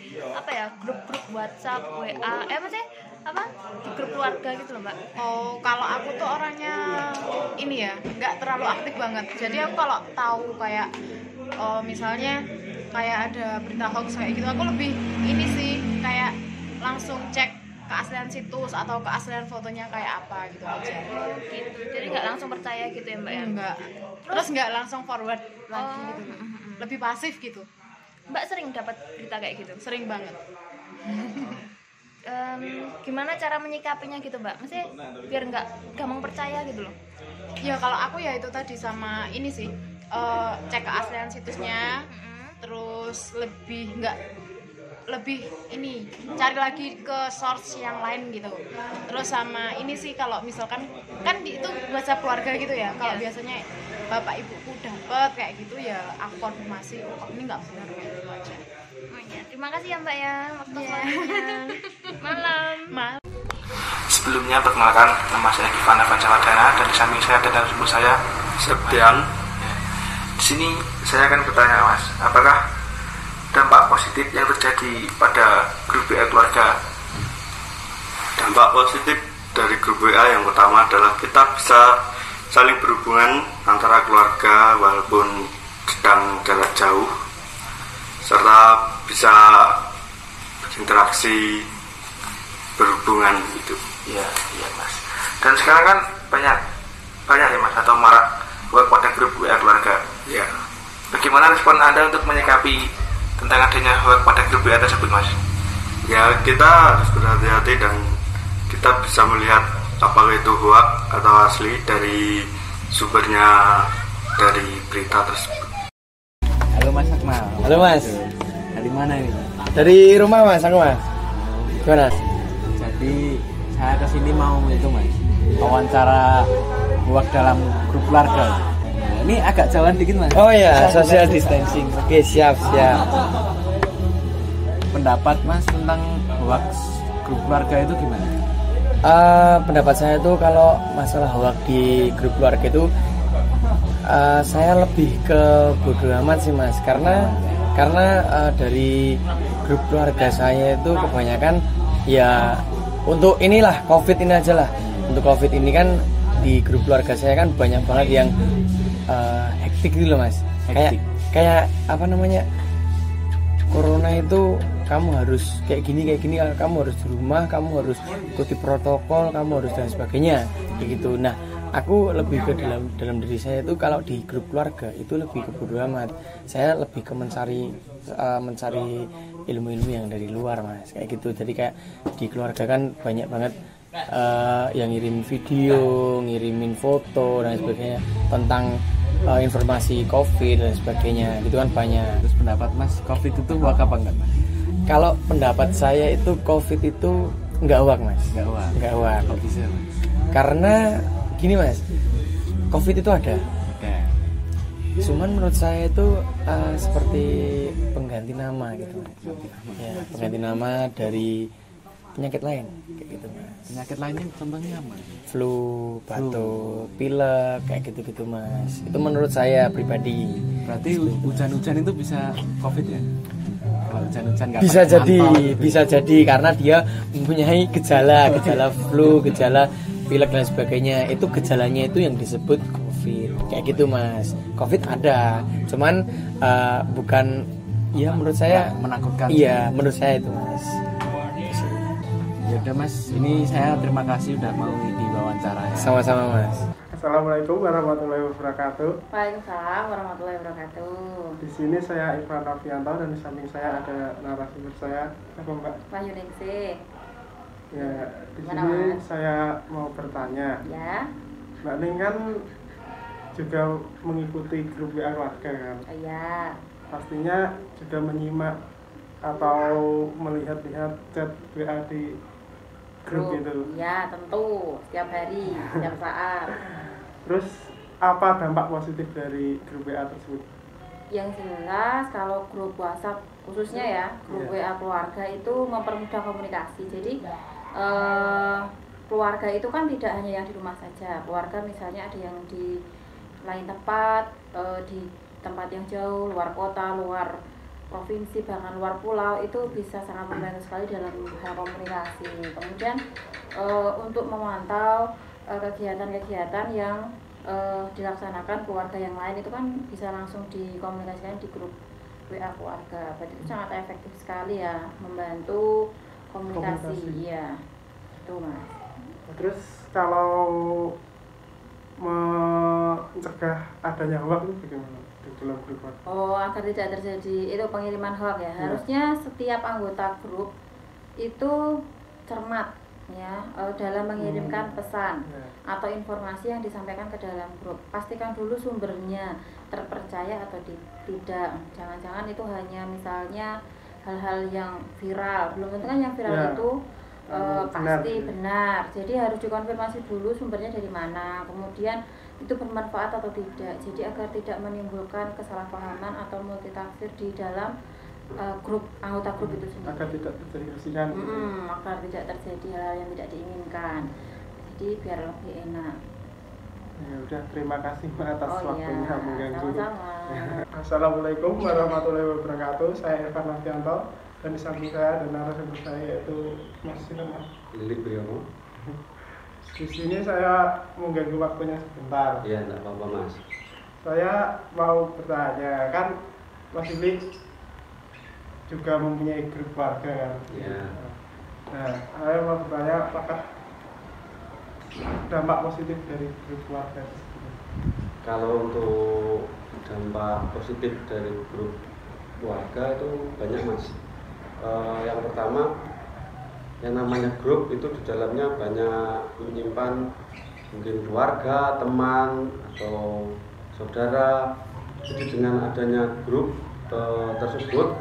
grup-grup WhatsApp, WA, di grup keluarga gitu loh Mbak? Oh, kalau aku tuh orangnya ini ya, nggak terlalu aktif banget. Jadi aku kalau tahu kayak misalnya kayak ada berita hoax kayak gitu, aku lebih ini sih kayak langsung cek keaslian situs atau keaslian fotonya kayak apa gitu aja. Gitu. Jadi nggak langsung percaya gitu ya Mbak ya? Enggak. Terus nggak langsung forward lagi gitu. Lebih pasif gitu. Mbak sering dapat berita kayak gitu? Sering banget. Gimana cara menyikapinya gitu Mbak? Maksudnya biar nggak gampang percaya gitu loh. Ya kalau aku ya itu tadi sama ini sih, cek keaslian situsnya, terus lebih ini cari lagi ke source yang lain gitu. Terus sama ini sih kalau misalkan kan itu WhatsApp keluarga gitu ya, kalau biasanya bapak ibuku dapat kayak gitu ya aku konfirmasi, oh ini nggak benar kayak gitu aja. Terima kasih ya Mbak ya waktu selanjutnya. Malam. Sebelumnya perkenalkan, nama saya Givana Pancawadana dan di samping saya ada narasumber saya Septian. Di sini saya akan bertanya Mas, apakah dampak positif yang terjadi pada grup WA keluarga? Dampak positif dari grup WA yang pertama adalah kita bisa saling berhubungan antara keluarga walaupun sedang jarak jauh, serta bisa berinteraksi, berhubungan gitu. Iya Mas. Dan sekarang kan banyak ya Mas, atau marak pada grup WA keluarga. Ya. Bagaimana respon Anda untuk menyikapi tentang adanya hoax pada grup WA tersebut Mas? Ya, kita harus berhati-hati dan kita bisa melihat apakah itu hoax atau asli dari sumbernya dari berita tersebut. Halo Mas Akmal. Halo Mas. Dari mana ini? Dari rumah Mas, aku Mas. Gimana? Jadi saya kesini mau itu Mas, wawancara hoax dalam grup keluarga. Nah, ini agak jauhan dikit Mas. Oh iya, social distancing. Oke, siap. Pendapat Mas tentang hoax grup keluarga itu gimana? Pendapat saya itu kalau masalah hoax di grup keluarga itu saya lebih ke bodo amat sih Mas, karena dari grup keluarga saya itu kebanyakan ya untuk inilah COVID ini aja lah. Untuk COVID ini kan di grup keluarga saya kan banyak banget yang hektik gitu loh Mas. Kayak apa namanya, corona itu kamu harus kayak gini, kamu harus di rumah, kamu harus ikuti protokol, kamu harus dan sebagainya kayak gitu. Nah, aku lebih ke dalam diri saya itu kalau di grup keluarga itu lebih ke bodo amat. Saya lebih ke mencari ilmu-ilmu yang dari luar Mas, kayak gitu. Jadi kayak di keluarga kan banyak banget yang ngirim video, ngirimin foto dan sebagainya tentang informasi COVID dan sebagainya, gitu kan banyak. Terus pendapat Mas, COVID itu hoax apa enggak Mas? Kalau pendapat saya itu COVID itu enggak hoax Mas. Enggak hoax. Kok bisa Mas? Karena gini Mas, COVID itu ada. Cuman menurut saya itu seperti pengganti nama gitu Mas. Ya, pengganti nama dari penyakit lain kayak gitu Mas. Penyakit lainnya contohnya apa? Flu, batuk, pilek kayak gitu-gitu Mas. Itu menurut saya pribadi. Berarti hujan-hujan itu bisa COVID ya? Kalau hujan-hujan bisa jadi karena dia mempunyai gejala flu, gejala pilek dan sebagainya. Itu gejalanya itu yang disebut COVID kayak gitu Mas. COVID ada, cuman bukan, ya menurut saya menakutkan. Iya, menurut saya itu Mas. Ya udah Mas, ini saya terima kasih udah mau diwawancara ya. Sama-sama Mas. Assalamualaikum warahmatullahi wabarakatuh. Waalaikumsalam warahmatullahi wabarakatuh. Di sini saya Irfan Rafianto dan di samping saya ada narasumber saya, apa Mbak? Wahyu Ningsih. Ya, di sini saya mau bertanya. Ya. Mbak Ning kan juga mengikuti grup WA keluarga kan? Iya. Pastinya juga menyimak atau melihat-lihat chat WA di grup itu. Ya, tentu setiap hari, setiap saat. Terus apa dampak positif dari grup WA tersebut? Yang jelas kalau grup WhatsApp khususnya ya, grup WA keluarga itu mempermudah komunikasi. Jadi keluarga itu kan tidak hanya yang di rumah saja. Keluarga misalnya ada yang di lain tempat, di tempat yang jauh, luar kota, luar provinsi, bahkan luar pulau, itu bisa sangat membantu sekali dalam hal komunikasi. Kemudian untuk memantau kegiatan-kegiatan yang dilaksanakan keluarga yang lain itu kan bisa langsung dikomunikasikan di grup WA keluarga. Berarti itu sangat efektif sekali ya, membantu komunikasi. Ya. gitu Mas. Terus kalau mencegah adanya hoax itu bagaimana di dalam grup? Oh, agar tidak terjadi itu pengiriman hoax ya. Harusnya setiap anggota grup itu cermat ya dalam mengirimkan pesan atau informasi yang disampaikan ke dalam grup. Pastikan dulu sumbernya terpercaya atau tidak. Jangan-jangan itu hanya misalnya hal-hal yang viral. Belum tentu kan yang viral itu pasti benar. Jadi harus dikonfirmasi dulu sumbernya dari mana. Kemudian itu bermanfaat atau tidak. Jadi agar tidak menimbulkan kesalahpahaman atau multitafsir di dalam grup anggota grup itu sendiri. Agar tidak terjadi kesian. Agar tidak terjadi hal yang tidak diinginkan. Jadi biar lebih enak. Ya udah, terima kasih atas waktunya mengganggu. Sama-sama. Assalamualaikum warahmatullahi wabarakatuh. Saya Evan Novianto dan di samping saya dan narasumber saya yaitu Mas Lilik Briono. Di sini saya mengganggu waktunya sebentar. Iya, enggak apa-apa Mas. Saya mau bertanya, kan Mas Lilik juga mempunyai grup keluarga kan? Iya. Nah, saya mau bertanya apakah dampak positif dari grup keluarga? Kalau untuk dampak positif dari grup keluarga itu banyak Mas. Yang pertama, yang namanya grup itu di dalamnya banyak menyimpan mungkin keluarga, teman atau saudara. Jadi dengan adanya grup tersebut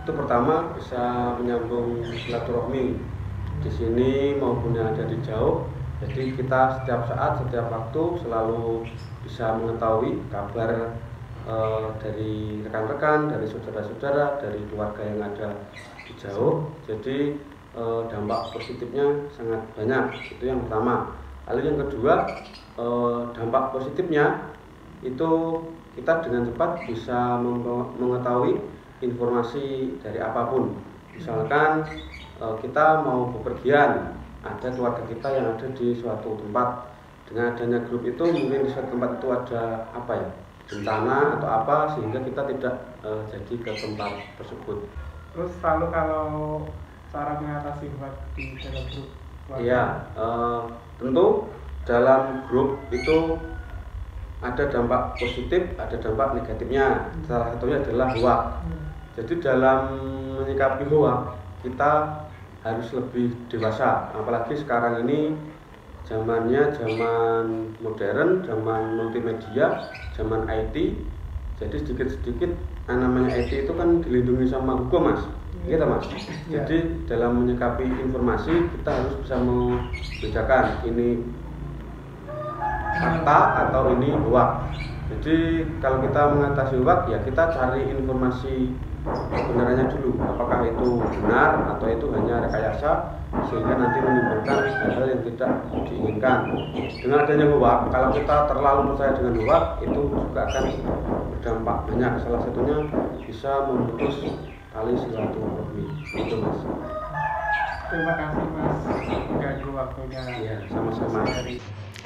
itu pertama bisa menyambung silaturahmi di sini maupun yang ada di jauh. Jadi kita setiap saat, setiap waktu selalu bisa mengetahui kabar dari rekan-rekan, dari saudara-saudara, dari keluarga yang ada di jauh. Jadi dampak positifnya sangat banyak. Itu yang pertama. Lalu yang kedua, dampak positifnya itu kita dengan cepat bisa mengetahui informasi dari apapun. Misalkan kita mau bepergian, ada keluarga kita yang ada di suatu tempat. Dengan adanya grup itu mungkin di suatu tempat itu ada apa ya, bencana atau apa, sehingga kita tidak jadi ke tempat tersebut. Terus lalu kalau cara mengatasi hoax di dalam grup? Iya, tentu dalam grup itu ada dampak positif, ada dampak negatifnya. Salah satunya adalah hoax. Jadi dalam menyikapi hoax kita harus lebih dewasa, apalagi sekarang ini zamannya zaman modern, zaman multimedia, zaman IT. Jadi sedikit-sedikit namanya IT itu kan dilindungi sama hukum Mas, gitu Mas. Jadi dalam menyikapi informasi kita harus bisa membedakan ini fakta atau ini hoax. Jadi kalau kita mengatasi hoax ya kita cari informasi kebenarannya dulu, apakah itu benar atau itu hanya rekayasa sehingga nanti menimbulkan hal-hal yang tidak diinginkan. Dengan adanya hoax, kalau kita terlalu percaya dengan hoax itu juga akan berdampak banyak. Salah satunya bisa memutus tali silaturahmi. Itu Mas. Terima kasih Mas mengganggu waktunya. Iya, sama-sama.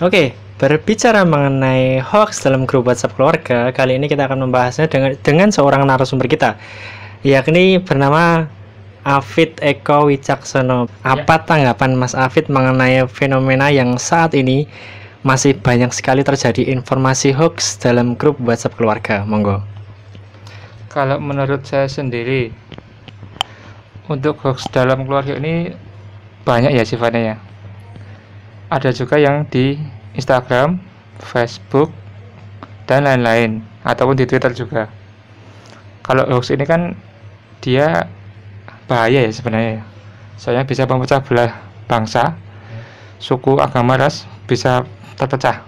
Oke, berbicara mengenai hoax dalam grup WhatsApp keluarga, kali ini kita akan membahasnya dengan seorang narasumber kita, yakni bernama Afid Eko Wicaksono. Apa tanggapan Mas Afid mengenai fenomena yang saat ini masih banyak sekali terjadi informasi hoax dalam grup WhatsApp keluarga? Monggo. Kalau menurut saya sendiri, untuk hoax dalam keluarga ini banyak ya sifatnya ya. Ada juga yang di Instagram, Facebook, dan lain-lain, ataupun di Twitter juga. Kalau hoax ini kan dia bahaya ya sebenarnya. Soalnya bisa memecah belah bangsa, suku, agama, ras bisa terpecah.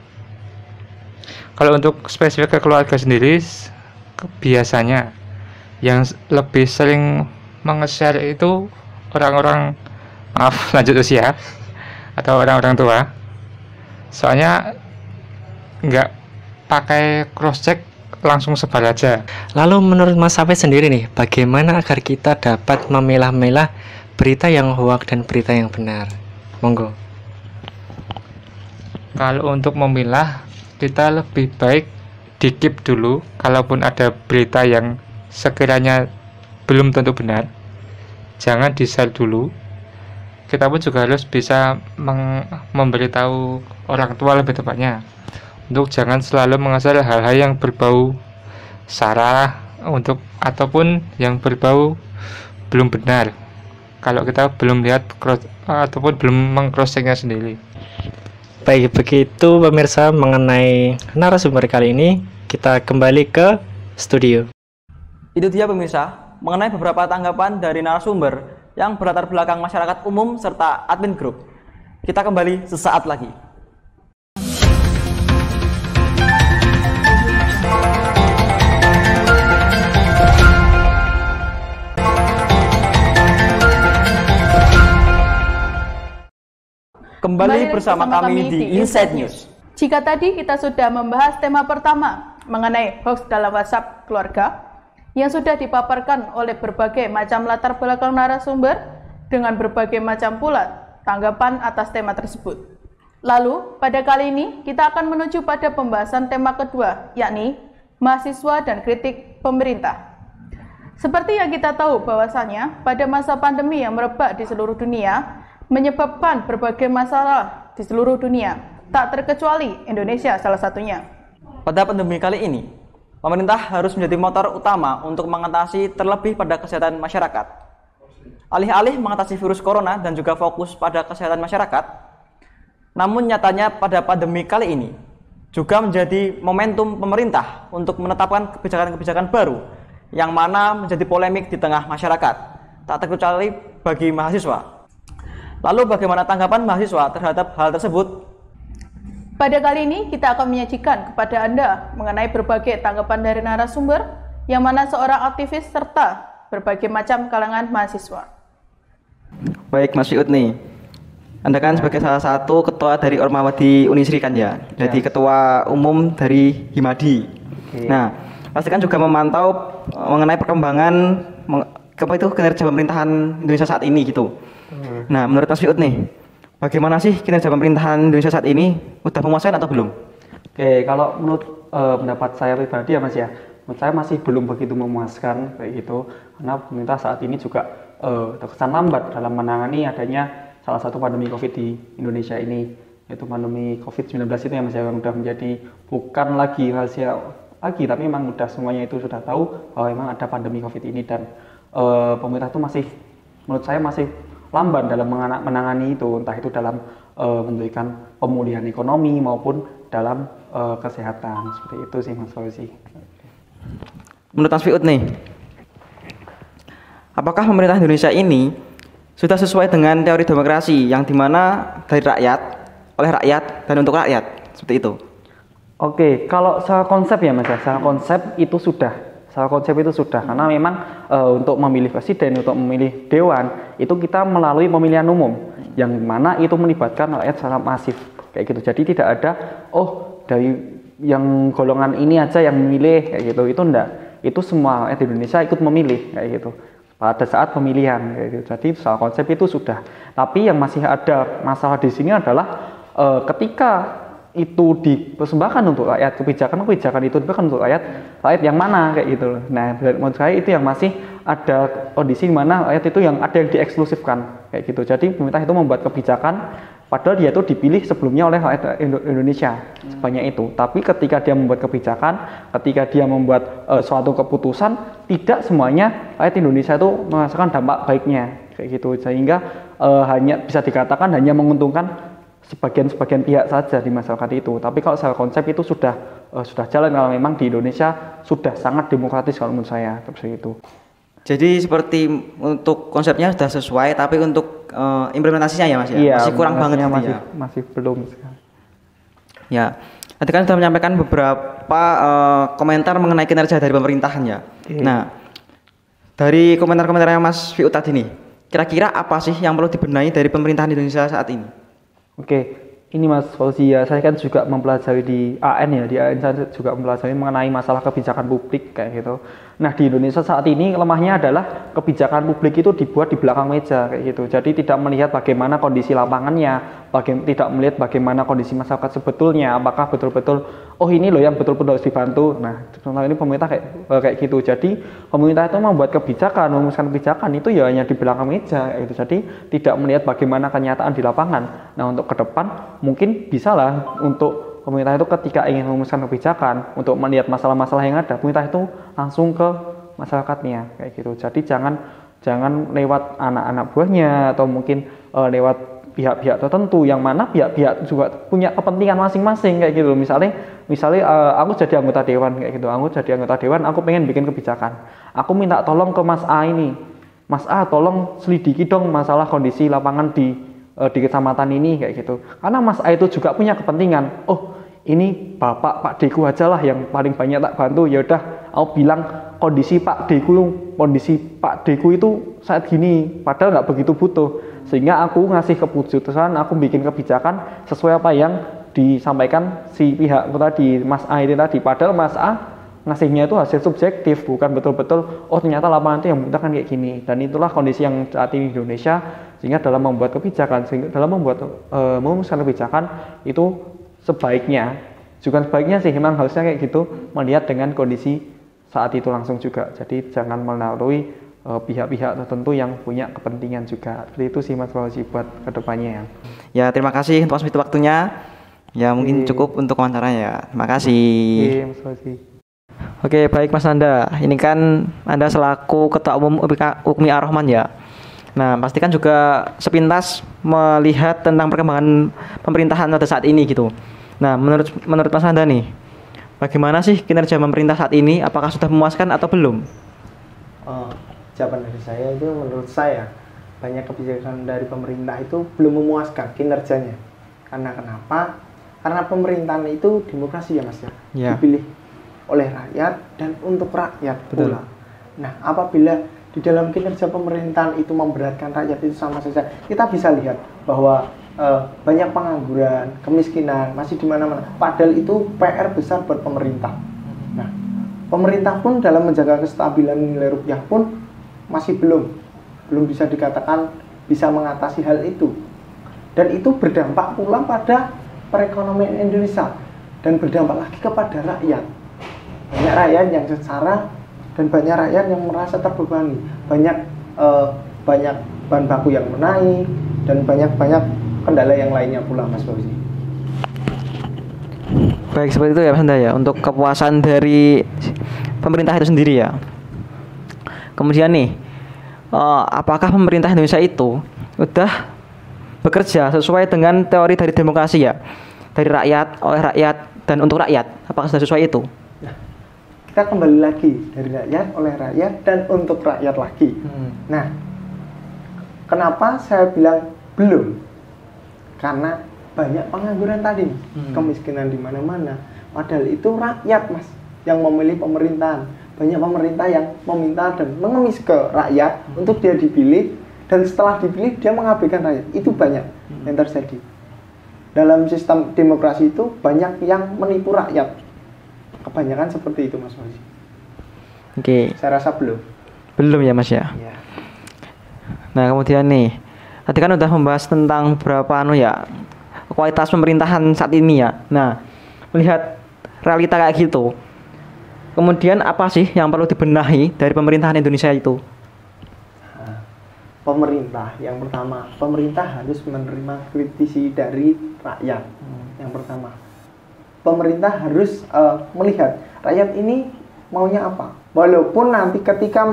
Kalau untuk spesifik ke keluarga sendiri, biasanya yang lebih sering menge-share itu orang-orang, maaf, lanjut usia atau orang-orang tua. Soalnya nggak pakai cross check, langsung sebar aja. Lalu menurut Mas Afid sendiri nih, bagaimana agar kita dapat memilah-milah berita yang hoax dan berita yang benar? Monggo. Kalau untuk memilah, kita lebih baik di-keep dulu. Kalaupun ada berita yang sekiranya belum tentu benar, jangan di-share dulu. kita pun juga harus bisa memberitahu orang tua lebih tepatnya untuk jangan selalu mengasah hal-hal yang berbau sara ataupun yang berbau belum benar kalau kita belum lihat ataupun belum meng-cross-checknya sendiri. Baik, begitu pemirsa mengenai narasumber kali ini, kita kembali ke studio. Itu dia pemirsa, mengenai beberapa tanggapan dari narasumber yang berlatar belakang masyarakat umum serta admin grup. Kita kembali sesaat lagi. Kembali bersama kami di Inside News. Jika tadi kita sudah membahas tema pertama mengenai hoax dalam WhatsApp keluarga, yang sudah dipaparkan oleh berbagai macam latar belakang narasumber dengan berbagai macam pula tanggapan atas tema tersebut. Lalu, pada kali ini kita akan menuju pada pembahasan tema kedua, yakni mahasiswa dan kritik pemerintah. Seperti yang kita tahu bahwasanya pada masa pandemi yang merebak di seluruh dunia menyebabkan berbagai masalah di seluruh dunia, tak terkecuali Indonesia salah satunya. Pada pandemi kali ini, pemerintah harus menjadi motor utama untuk mengatasi terlebih pada kesehatan masyarakat. Alih-alih mengatasi virus corona dan juga fokus pada kesehatan masyarakat, namun nyatanya pada pandemi kali ini juga menjadi momentum pemerintah untuk menetapkan kebijakan-kebijakan baru yang mana menjadi polemik di tengah masyarakat, tak terkecuali bagi mahasiswa. Lalu bagaimana tanggapan mahasiswa terhadap hal tersebut? Pada kali ini kita akan menyajikan kepada Anda mengenai berbagai tanggapan dari narasumber yang mana seorang aktivis serta berbagai macam kalangan mahasiswa. Baik Mas Fiud nih, Anda kan sebagai salah satu ketua dari Ormawa di Unisri kan ya, jadi ketua umum dari Himadi. Nah, pasti kan juga memantau mengenai perkembangan kinerja pemerintahan Indonesia saat ini gitu. Nah, menurut Mas Fiud nih, bagaimana sih kinerja pemerintahan Indonesia saat ini? Udah memuaskan atau belum? Oke, kalau menurut pendapat saya pribadi ya Mas ya, menurut saya masih belum begitu memuaskan kayak gitu, karena pemerintah saat ini juga terkesan lambat dalam menangani adanya salah satu pandemi COVID di Indonesia ini, yaitu pandemi COVID-19 itu ya Mas ya, yang sudah menjadi bukan lagi rahasia lagi, tapi memang sudah semuanya itu sudah tahu bahwa memang ada pandemi COVID ini, dan pemerintah itu masih, menurut saya masih lamban dalam menangani itu, entah itu dalam memberikan pemulihan ekonomi maupun dalam kesehatan. Seperti itu sih Mas Fauzi. Menurut Mas Fiud nih, apakah pemerintah Indonesia ini sudah sesuai dengan teori demokrasi yang dimana dari rakyat, oleh rakyat, dan untuk rakyat? Seperti itu. Oke, kalau secara konsep ya Mas ya, secara konsep itu sudah. Karena memang untuk memilih presiden, untuk memilih dewan itu kita melalui pemilihan umum yang mana itu melibatkan rakyat secara masif kayak gitu. Jadi tidak ada dari yang golongan ini aja yang memilih kayak gitu, itu enggak. Itu semua rakyat Indonesia ikut memilih kayak gitu pada saat pemilihan kayak gitu. Jadi secara konsep itu sudah. Tapi yang masih ada masalah di sini adalah ketika itu dipersembahkan untuk rakyat, kebijakan itu dipersembahkan untuk rakyat yang mana kayak gitu loh. Nah, menurut saya itu yang masih ada kondisi di mana rakyat itu yang ada yang dieksklusifkan kayak gitu. Jadi pemerintah itu membuat kebijakan padahal dia itu dipilih sebelumnya oleh rakyat Indonesia sebanyak itu. Tapi ketika dia membuat kebijakan, ketika dia membuat suatu keputusan, tidak semuanya rakyat Indonesia itu merasakan dampak baiknya kayak gitu. Sehingga hanya bisa dikatakan hanya menguntungkan sebagian pihak saja di masyarakat itu. Tapi kalau secara konsep itu sudah jalan, kalau memang di Indonesia sudah sangat demokratis kalau menurut saya seperti itu. Jadi seperti untuk konsepnya sudah sesuai, tapi untuk implementasinya ya Mas ya, masih kurang banget gitu ya. Masih belum. Ya, tadi kan sudah menyampaikan beberapa komentar mengenai kinerja dari pemerintahan ya. Nah, dari komentar-komentarnya Mas Fiud tadi nih, kira-kira apa sih yang perlu dibenahi dari pemerintahan Indonesia saat ini? Oke, ini Mas Fauzi ya, saya kan juga mempelajari di AN ya, di AN saya juga mempelajari mengenai masalah kebijakan publik kayak gitu. Nah, di Indonesia saat ini lemahnya adalah kebijakan publik itu dibuat di belakang meja kayak gitu. Jadi tidak melihat bagaimana kondisi lapangannya, tidak melihat bagaimana kondisi masyarakat sebetulnya, apakah betul-betul ini loh yang betul-betul harus dibantu. Nah, contoh ini pemerintah kayak gitu. Jadi pemerintah itu membuat kebijakan, merumuskan kebijakan itu ya hanya di belakang meja kayak gitu. Jadi tidak melihat bagaimana kenyataan di lapangan. Nah, untuk ke depan mungkin bisa lah untuk pemerintah itu ketika ingin merumuskan kebijakan untuk melihat masalah-masalah yang ada, pemerintah itu langsung ke masyarakatnya kayak gitu. Jadi jangan lewat anak-anak buahnya atau mungkin lewat pihak-pihak tertentu yang mana pihak-pihak juga punya kepentingan masing-masing kayak gitu. Misalnya aku jadi anggota dewan kayak gitu. Aku jadi anggota dewan, aku pengen bikin kebijakan. Aku minta tolong ke Mas A ini. Mas A tolong selidiki dong masalah kondisi lapangan di kecamatan ini kayak gitu. Karena Mas A itu juga punya kepentingan. Ini Pak Deku aja lah yang paling banyak tak bantu. Ya udah, aku bilang kondisi Pak Deku itu saat gini, padahal nggak begitu butuh. Sehingga aku ngasih keputusan, aku bikin kebijakan sesuai apa yang disampaikan si pihak tadi, Mas A itu tadi. Padahal Mas A ngasihnya itu hasil subjektif, bukan betul-betul ternyata lapangan itu yang membutuhkan kayak gini. Dan itulah kondisi yang saat ini di Indonesia. Sehingga dalam membuat kebijakan, merumuskan kebijakan itu sebaiknya sih memang harusnya kayak gitu, melihat dengan kondisi saat itu langsung juga. Jadi jangan melalui pihak-pihak tertentu yang punya kepentingan juga. Seperti itu sih Mas Fauzi buat kedepannya ya. Ya, terima kasih untuk waktunya. Ya, mungkin cukup untuk wawancaranya ya. Terima kasih. Mas Fauzi. Oke, baik Mas Nanda. Ini kan Anda selaku Ketua Umum UKMI Ar-Rahman ya. Nah, pastikan juga sepintas melihat tentang perkembangan pemerintahan pada saat ini gitu. Nah, menurut Mas Nanda nih, bagaimana sih kinerja pemerintah saat ini? Apakah sudah memuaskan atau belum? Jawaban dari saya itu, menurut saya banyak kebijakan dari pemerintah itu belum memuaskan kinerjanya. Karena kenapa? Karena pemerintahan itu demokrasi ya Mas ya. Dipilih oleh rakyat dan untuk rakyat pula. Nah, apabila di dalam kinerja pemerintahan itu memberatkan rakyat itu sama saja, kita bisa lihat bahwa banyak pengangguran, kemiskinan masih di mana-mana. Padahal itu PR besar buat pemerintah. Nah, pemerintah pun dalam menjaga kestabilan nilai rupiah pun masih belum bisa dikatakan bisa mengatasi hal itu. Dan itu berdampak pula pada perekonomian Indonesia dan berdampak lagi kepada rakyat. Banyak rakyat yang sengsara dan banyak rakyat yang merasa terbebani. Banyak bahan baku yang menaik dan banyak kendala yang lainnya pula Mas Fauzi. Baik, seperti itu ya Mas Nanda ya, untuk kepuasan dari pemerintah itu sendiri ya. Kemudian nih, apakah pemerintah Indonesia itu udah bekerja sesuai dengan teori dari demokrasi ya, dari rakyat, oleh rakyat, dan untuk rakyat? Apakah sudah sesuai itu? Nah, kita kembali lagi dari rakyat, oleh rakyat, dan untuk rakyat lagi. Nah, kenapa saya bilang belum? Karena banyak pengangguran tadi, kemiskinan di mana-mana. Padahal itu rakyat Mas yang memilih pemerintahan. Banyak pemerintah yang meminta dan mengemis ke rakyat untuk dia dipilih, dan setelah dipilih dia mengabaikan rakyat. Itu banyak yang terjadi. Dalam sistem demokrasi itu banyak yang menipu rakyat. Kebanyakan seperti itu Mas Fauzi. Oke. Saya rasa belum. Belum ya Mas ya. Nah, kemudian nih, tadi kan udah membahas tentang beberapa kualitas pemerintahan saat ini ya. Nah, melihat realita kayak gitu, kemudian apa sih yang perlu dibenahi dari pemerintahan Indonesia itu? Pemerintah, yang pertama, pemerintah harus menerima kritisi dari rakyat. Yang pertama, pemerintah harus melihat rakyat ini maunya apa. Walaupun nanti ketika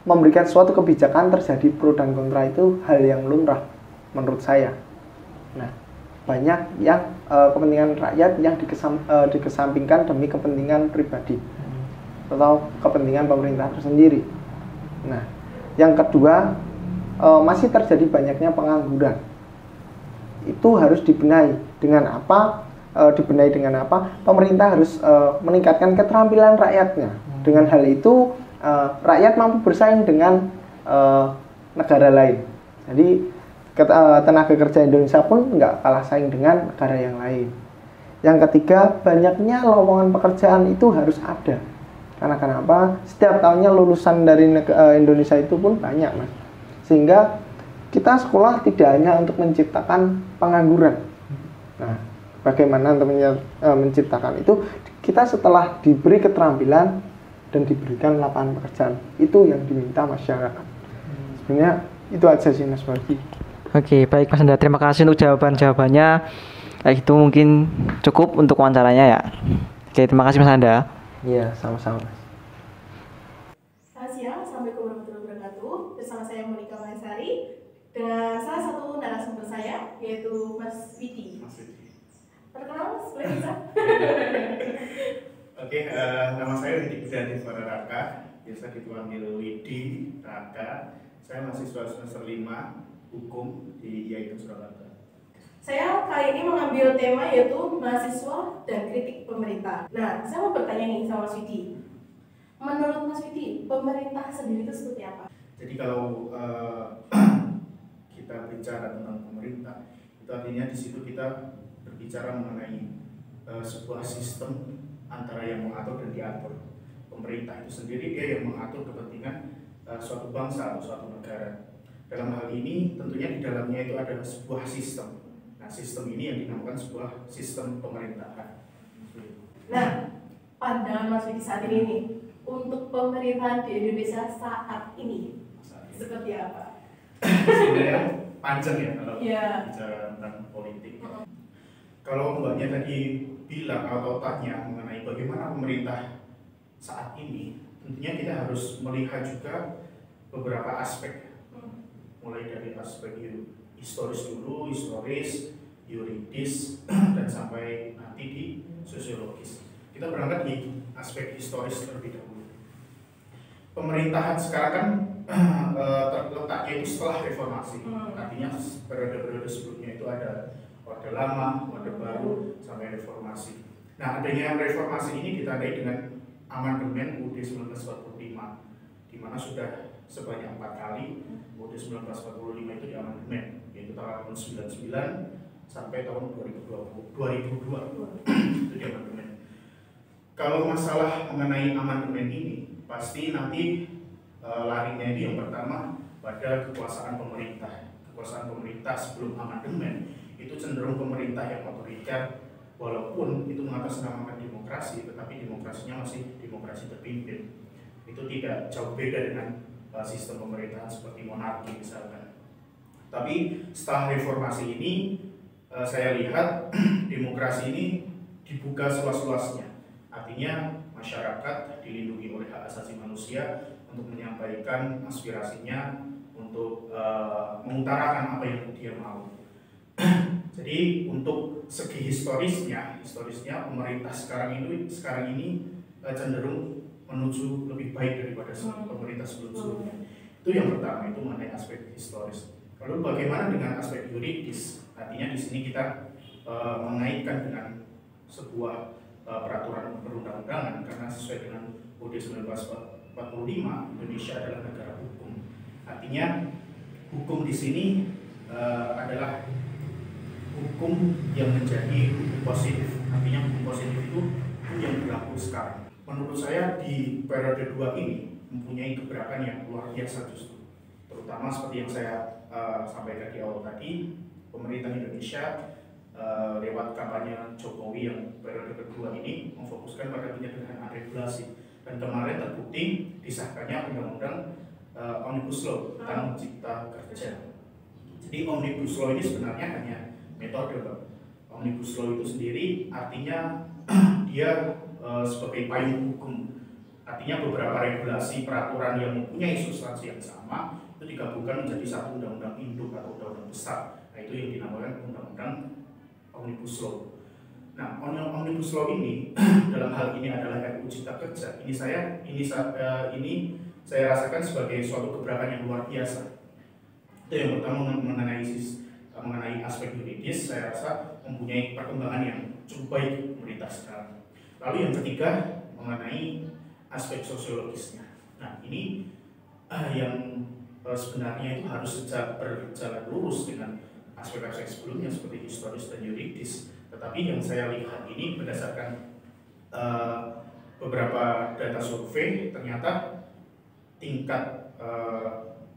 memberikan suatu kebijakan terjadi pro dan kontra, itu hal yang lumrah menurut saya. Nah, banyak yang kepentingan rakyat yang dikesampingkan demi kepentingan pribadi atau kepentingan pemerintah tersendiri. Nah, yang kedua, masih terjadi banyaknya pengangguran. Itu harus dibenahi. Dengan apa? Pemerintah harus meningkatkan keterampilan rakyatnya. Dengan hal itu rakyat mampu bersaing dengan negara lain. Jadi tenaga kerja Indonesia pun nggak kalah saing dengan negara yang lain. Yang ketiga, banyaknya lowongan pekerjaan itu harus ada. Karena kenapa? Setiap tahunnya lulusan dari Indonesia itu pun banyak, Mas. Sehingga kita sekolah tidak hanya untuk menciptakan pengangguran. Nah, bagaimana untuk menciptakan itu? Kita setelah diberi keterampilan dan diberikan lapangan pekerjaan, itu yang diminta masyarakat. Sebenarnya itu aja sih, Mas Bagi. Oke, baik Mas Anda. Terima kasih untuk jawaban-jawabannya. Itu mungkin cukup untuk wawancaranya ya. Oke, terima kasih Mas Anda. Iya, sama-sama, Mas. Selamat siang, Assalamualaikum warahmatullahi wabarakatuh. Bersama saya Monika Maesari dengan salah satu narasumber saya, yaitu Mas Widi. Perkenalkan, Mas, boleh bisa? Oke, nama saya Widi Budhani Raka, biasa dipanggil Widi Raka. Saya mahasiswa semester 5 Hukum di IAIN Surakarta. Saya kali ini mengambil tema yaitu mahasiswa dan kritik pemerintah. Nah, saya mau bertanya nih sama Mas Widi. Menurut Mas Widi, pemerintah sendiri itu seperti apa? Jadi kalau kita bicara tentang pemerintah, itu artinya di situ kita berbicara mengenai sebuah sistem antara yang mengatur dan diatur. Pemerintah itu sendiri dia yang mengatur kepentingan suatu bangsa atau suatu negara. Dalam hal ini tentunya di dalamnya itu ada sebuah sistem. Nah, sistem ini yang dinamakan sebuah sistem pemerintahan. Nah, pandangan Mas Widi saat ini nih, untuk pemerintahan di Indonesia saat ini seperti apa? Sebenarnya panjang ya kalau bicara tentang politik. Kalau mbaknya tadi bilang atau tanya mengenai bagaimana pemerintah saat ini, tentunya kita harus melihat juga beberapa aspek, mulai dari aspek historis dulu, yuridis, dan sampai nanti di sosiologis. Kita berangkat di aspek historis terlebih dahulu. Pemerintahan sekarang kan terletaknya itu setelah reformasi, artinya periode-periode sebelumnya itu ada Orde Lama, Orde Baru, sampai reformasi. Nah, adanya reformasi ini ditandai dengan amandemen UUD 1945, di mana sudah sebanyak 4 kali UUD 1945 itu diamandemen, yaitu tahun 99 sampai tahun 2002 itu diamandemen. Kalau masalah mengenai amandemen ini, pasti nanti larinya itu yang pertama pada kekuasaan pemerintah. Kekuasaan pemerintah sebelum amandemen itu cenderung pemerintah yang otoriter, walaupun itu mengatasnamakan demokrasi, tetapi demokrasinya masih demokrasi terpimpin. Itu tidak jauh beda dengan sistem pemerintahan seperti monarki misalkan. Tapi setelah reformasi ini, saya lihat demokrasi ini dibuka seluas-luasnya. Artinya masyarakat dilindungi oleh hak asasi manusia untuk menyampaikan aspirasinya, untuk mengutarakan apa yang dia mau. Jadi untuk segi historisnya pemerintah sekarang ini cenderung menuju lebih baik daripada pemerintah sebelumnya. Itu yang pertama, itu mengenai aspek historis. Lalu bagaimana dengan aspek yuridis? Artinya di sini kita mengaitkan dengan sebuah peraturan perundang-undangan, karena sesuai dengan UUD 1945 Indonesia adalah negara hukum. Artinya hukum di sini adalah hukum yang menjadi hukum positif. Artinya hukum positif itu hukum yang berlaku sekarang. Menurut saya di periode 2 ini mempunyai gebrakan yang luar biasa justru. Terutama seperti yang saya sampaikan di awal tadi, pemerintah Indonesia lewat kampanye Jokowi yang periode kedua ini memfokuskan pada penyederhanaan regulasi. Dan kemarin terbukti disahkannya undang-undang Omnibus Law tentang Cipta Kerja. Jadi Omnibus Law ini sebenarnya hanya metode. Omnibus Law itu sendiri artinya dia sebagai payung hukum. Artinya beberapa regulasi peraturan yang mempunyai substansi yang sama itu digabungkan menjadi satu undang-undang induk atau undang-undang besar. Nah, itu yang dinamakan undang-undang Omnibus Law. Nah, Omnibus Law ini dalam hal ini adalah RUU Cipta Kerja. Ini saya rasakan sebagai suatu gebrakan yang luar biasa. Itu yang pertama mengenai aspek yuridis, saya rasa mempunyai perkembangan yang cukup baik pemerintah sekarang. Lalu yang ketiga mengenai aspek sosiologisnya. Nah, ini yang sebenarnya itu harus berjalan lurus dengan aspek-aspek sebelumnya seperti historis dan yuridis. Tetapi yang saya lihat ini berdasarkan beberapa data survei ternyata tingkat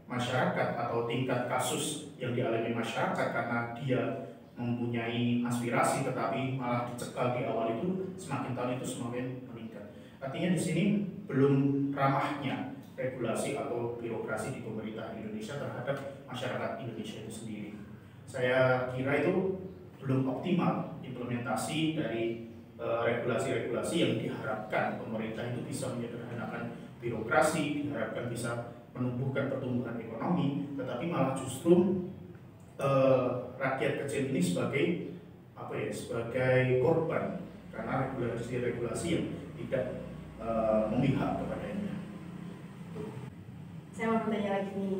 masyarakat atau tingkat kasus yang dialami masyarakat karena dia mempunyai aspirasi tetapi malah dicekal di awal itu semakin tahun itu semakin meningkat. Artinya di sini belum ramahnya regulasi atau birokrasi di pemerintah Indonesia terhadap masyarakat Indonesia itu sendiri. Saya kira itu belum optimal implementasi dari regulasi-regulasi yang diharapkan pemerintah itu bisa menyederhanakan birokrasi, diharapkan bisa menumbuhkan pertumbuhan ekonomi, tetapi malah justru rakyat kecil ini sebagai sebagai korban karena regulasi-regulasi yang tidak memihak kepadanya. Saya mau bertanya lagi nih,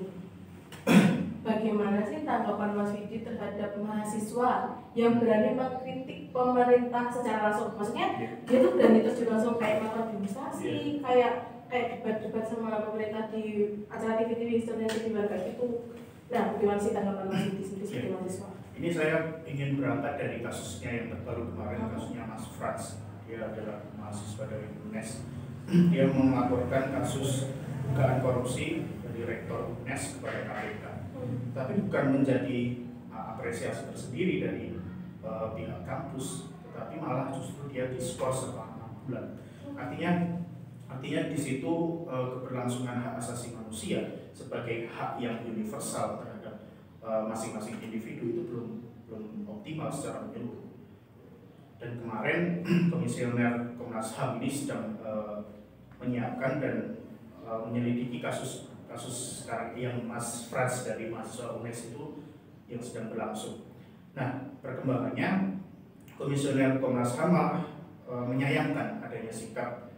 bagaimana sih tanggapan Mas Widi terhadap mahasiswa yang berani mengkritik pemerintah secara langsung? Maksudnya dia tuh berani terjun langsung kayak melakukan demonstrasi, kayak debat-debat sama pemerintah di acara TV-TV historian kayak gitu. Nah, bagaimana sih tanggapan Mas Widi sendiri sebagai mahasiswa? Ini saya ingin berangkat dari kasusnya yang terbaru kemarin, kasusnya Mas Frans. Dia adalah mahasiswa dari UNES. Dia melaporkan kasus dugaan korupsi dari rektor UNES kepada KPK. Tapi bukan menjadi apresiasi tersendiri dari pihak kampus, tetapi malah justru dia diskors selama 6 bulan. Artinya di situ keberlangsungan hak asasi manusia sebagai hak yang universal terhadap masing-masing individu itu belum optimal secara menyeluruh. Dan kemarin Komisioner Komnas HAM ini sedang menyiapkan dan menyelidiki kasus sekarang yang Mas Frans dari mahasiswa UNES itu yang sedang berlangsung. Nah, perkembangannya Komisioner Komnas HAM menyayangkan adanya sikap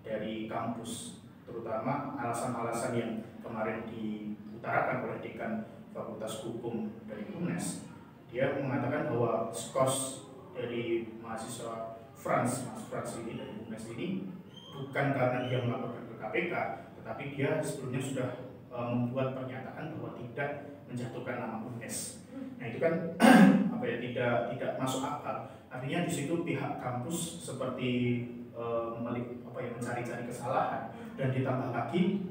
dari kampus, terutama alasan-alasan yang kemarin diutarakan oleh Dekan Fakultas Hukum dari UNES. Dia mengatakan bahwa skors dari mahasiswa Mas Frans ini dari UNES ini bukan karena dia melaporkan ke KPK, tetapi dia sebelumnya sudah membuat pernyataan bahwa tidak menjatuhkan nama UNES. Nah itu kan tidak masuk akal. Artinya di situ pihak kampus seperti mencari-cari kesalahan, dan ditambah lagi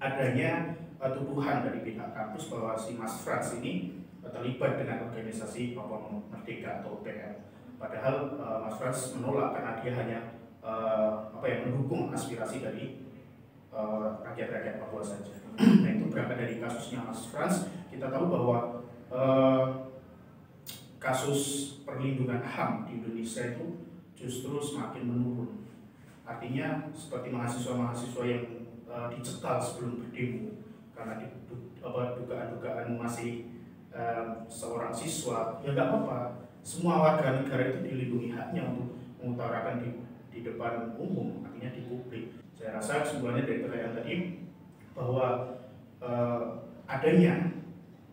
adanya tuduhan dari pihak kampus bahwa si Mas Frans ini terlibat dengan organisasi Papua Merdeka atau PL. Padahal Mas Frans menolak karena dia hanya mendukung aspirasi dari rakyat-rakyat Papua saja. Nah itu berangkat dari kasusnya Mas Frans, kita tahu bahwa kasus perlindungan HAM di Indonesia itu justru semakin menurun. Artinya seperti mahasiswa-mahasiswa yang dicekal sebelum berdemo karena dugaan-dugaan masih seorang siswa, ya nggak apa-apa. Semua warga negara itu dilindungi haknya untuk mengutarakan di depan umum, artinya di publik. Saya rasa kesimpulannya dari pertanyaan tadi bahwa adanya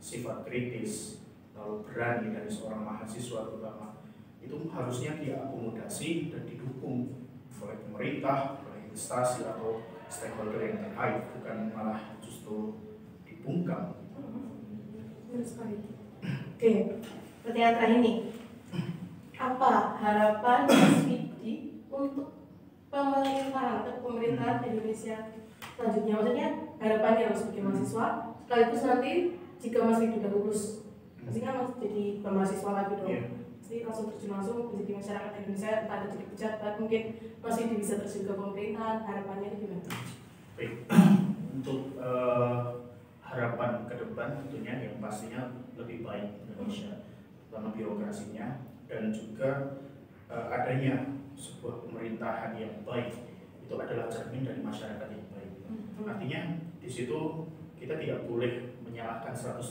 sifat kritis lalu berani dari seorang mahasiswa terutama itu harusnya diakomodasi dan didukung oleh pemerintah, oleh instansi atau stakeholder yang terkait, bukan malah justru dibungkam. Oke, pertanyaan terakhir nih. Apa harapan Mas Widi untuk pemerintahan Indonesia selanjutnya? Maksudnya harapannya sebagai mahasiswa, sekaligus nanti jika Mas Widi sudah lulus, maksudnya Mas jadi mahasiswa lagi dong. Jadi langsung terjun langsung menjadi masyarakat Indonesia, entah ada jadi pejabat, mungkin Mas Widi bisa terjun ke pemerintahan. Harapannya itu gimana? Baik, untuk harapan ke depan tentunya yang pastinya lebih baik Indonesia, terutama birokrasinya, dan juga adanya sebuah pemerintahan yang baik itu adalah cermin dari masyarakat yang baik. Artinya di situ kita tidak boleh menyalahkan 100%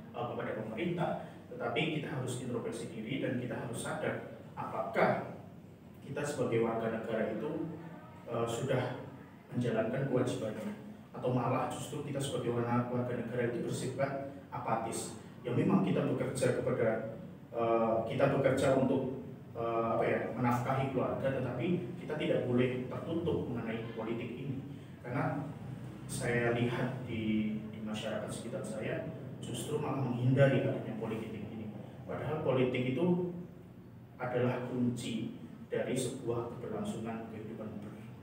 kepada pemerintah, tetapi kita harus introspeksi diri dan kita harus sadar apakah kita sebagai warga negara itu sudah menjalankan kewajibannya, atau malah justru kita sebagai warga negara itu bersifat apatis. Ya memang kita bekerja untuk menafkahi keluarga, tetapi kita tidak boleh tertutup mengenai politik ini, karena saya lihat di masyarakat sekitar saya justru malah menghindari adanya politik ini. Padahal politik itu adalah kunci dari sebuah keberlangsungan kehidupan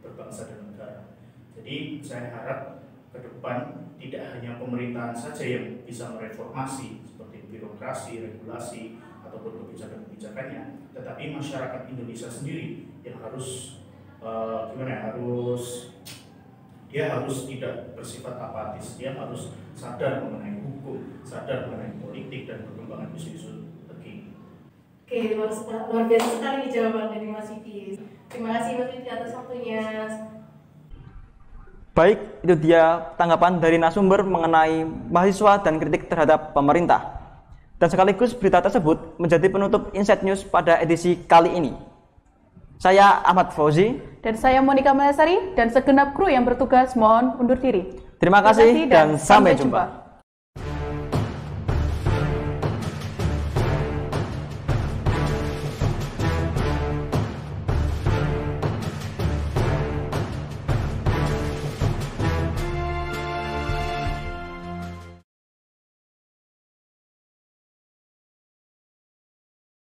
berbangsa dan negara. Jadi saya harap ke depan tidak hanya pemerintahan saja yang bisa mereformasi seperti birokrasi, regulasi, ataupun kebijakan-kebijakannya, tetapi masyarakat Indonesia sendiri yang harus harus tidak bersifat apatis, dia harus sadar mengenai hukum, sadar mengenai politik dan perkembangan isu-isu terkini. Oke, luar biasa sekali jawaban dari Mas Widi. Terima kasih Mas Widi atas waktunya. Baik, itu dia tanggapan dari narasumber mengenai mahasiswa dan kritik terhadap pemerintah. Dan sekaligus berita tersebut menjadi penutup Insight News pada edisi kali ini. Saya Ahmad Fauzi. Dan saya Monica Melasari dan segenap kru yang bertugas mohon undur diri. Terima kasih dan sampai jumpa.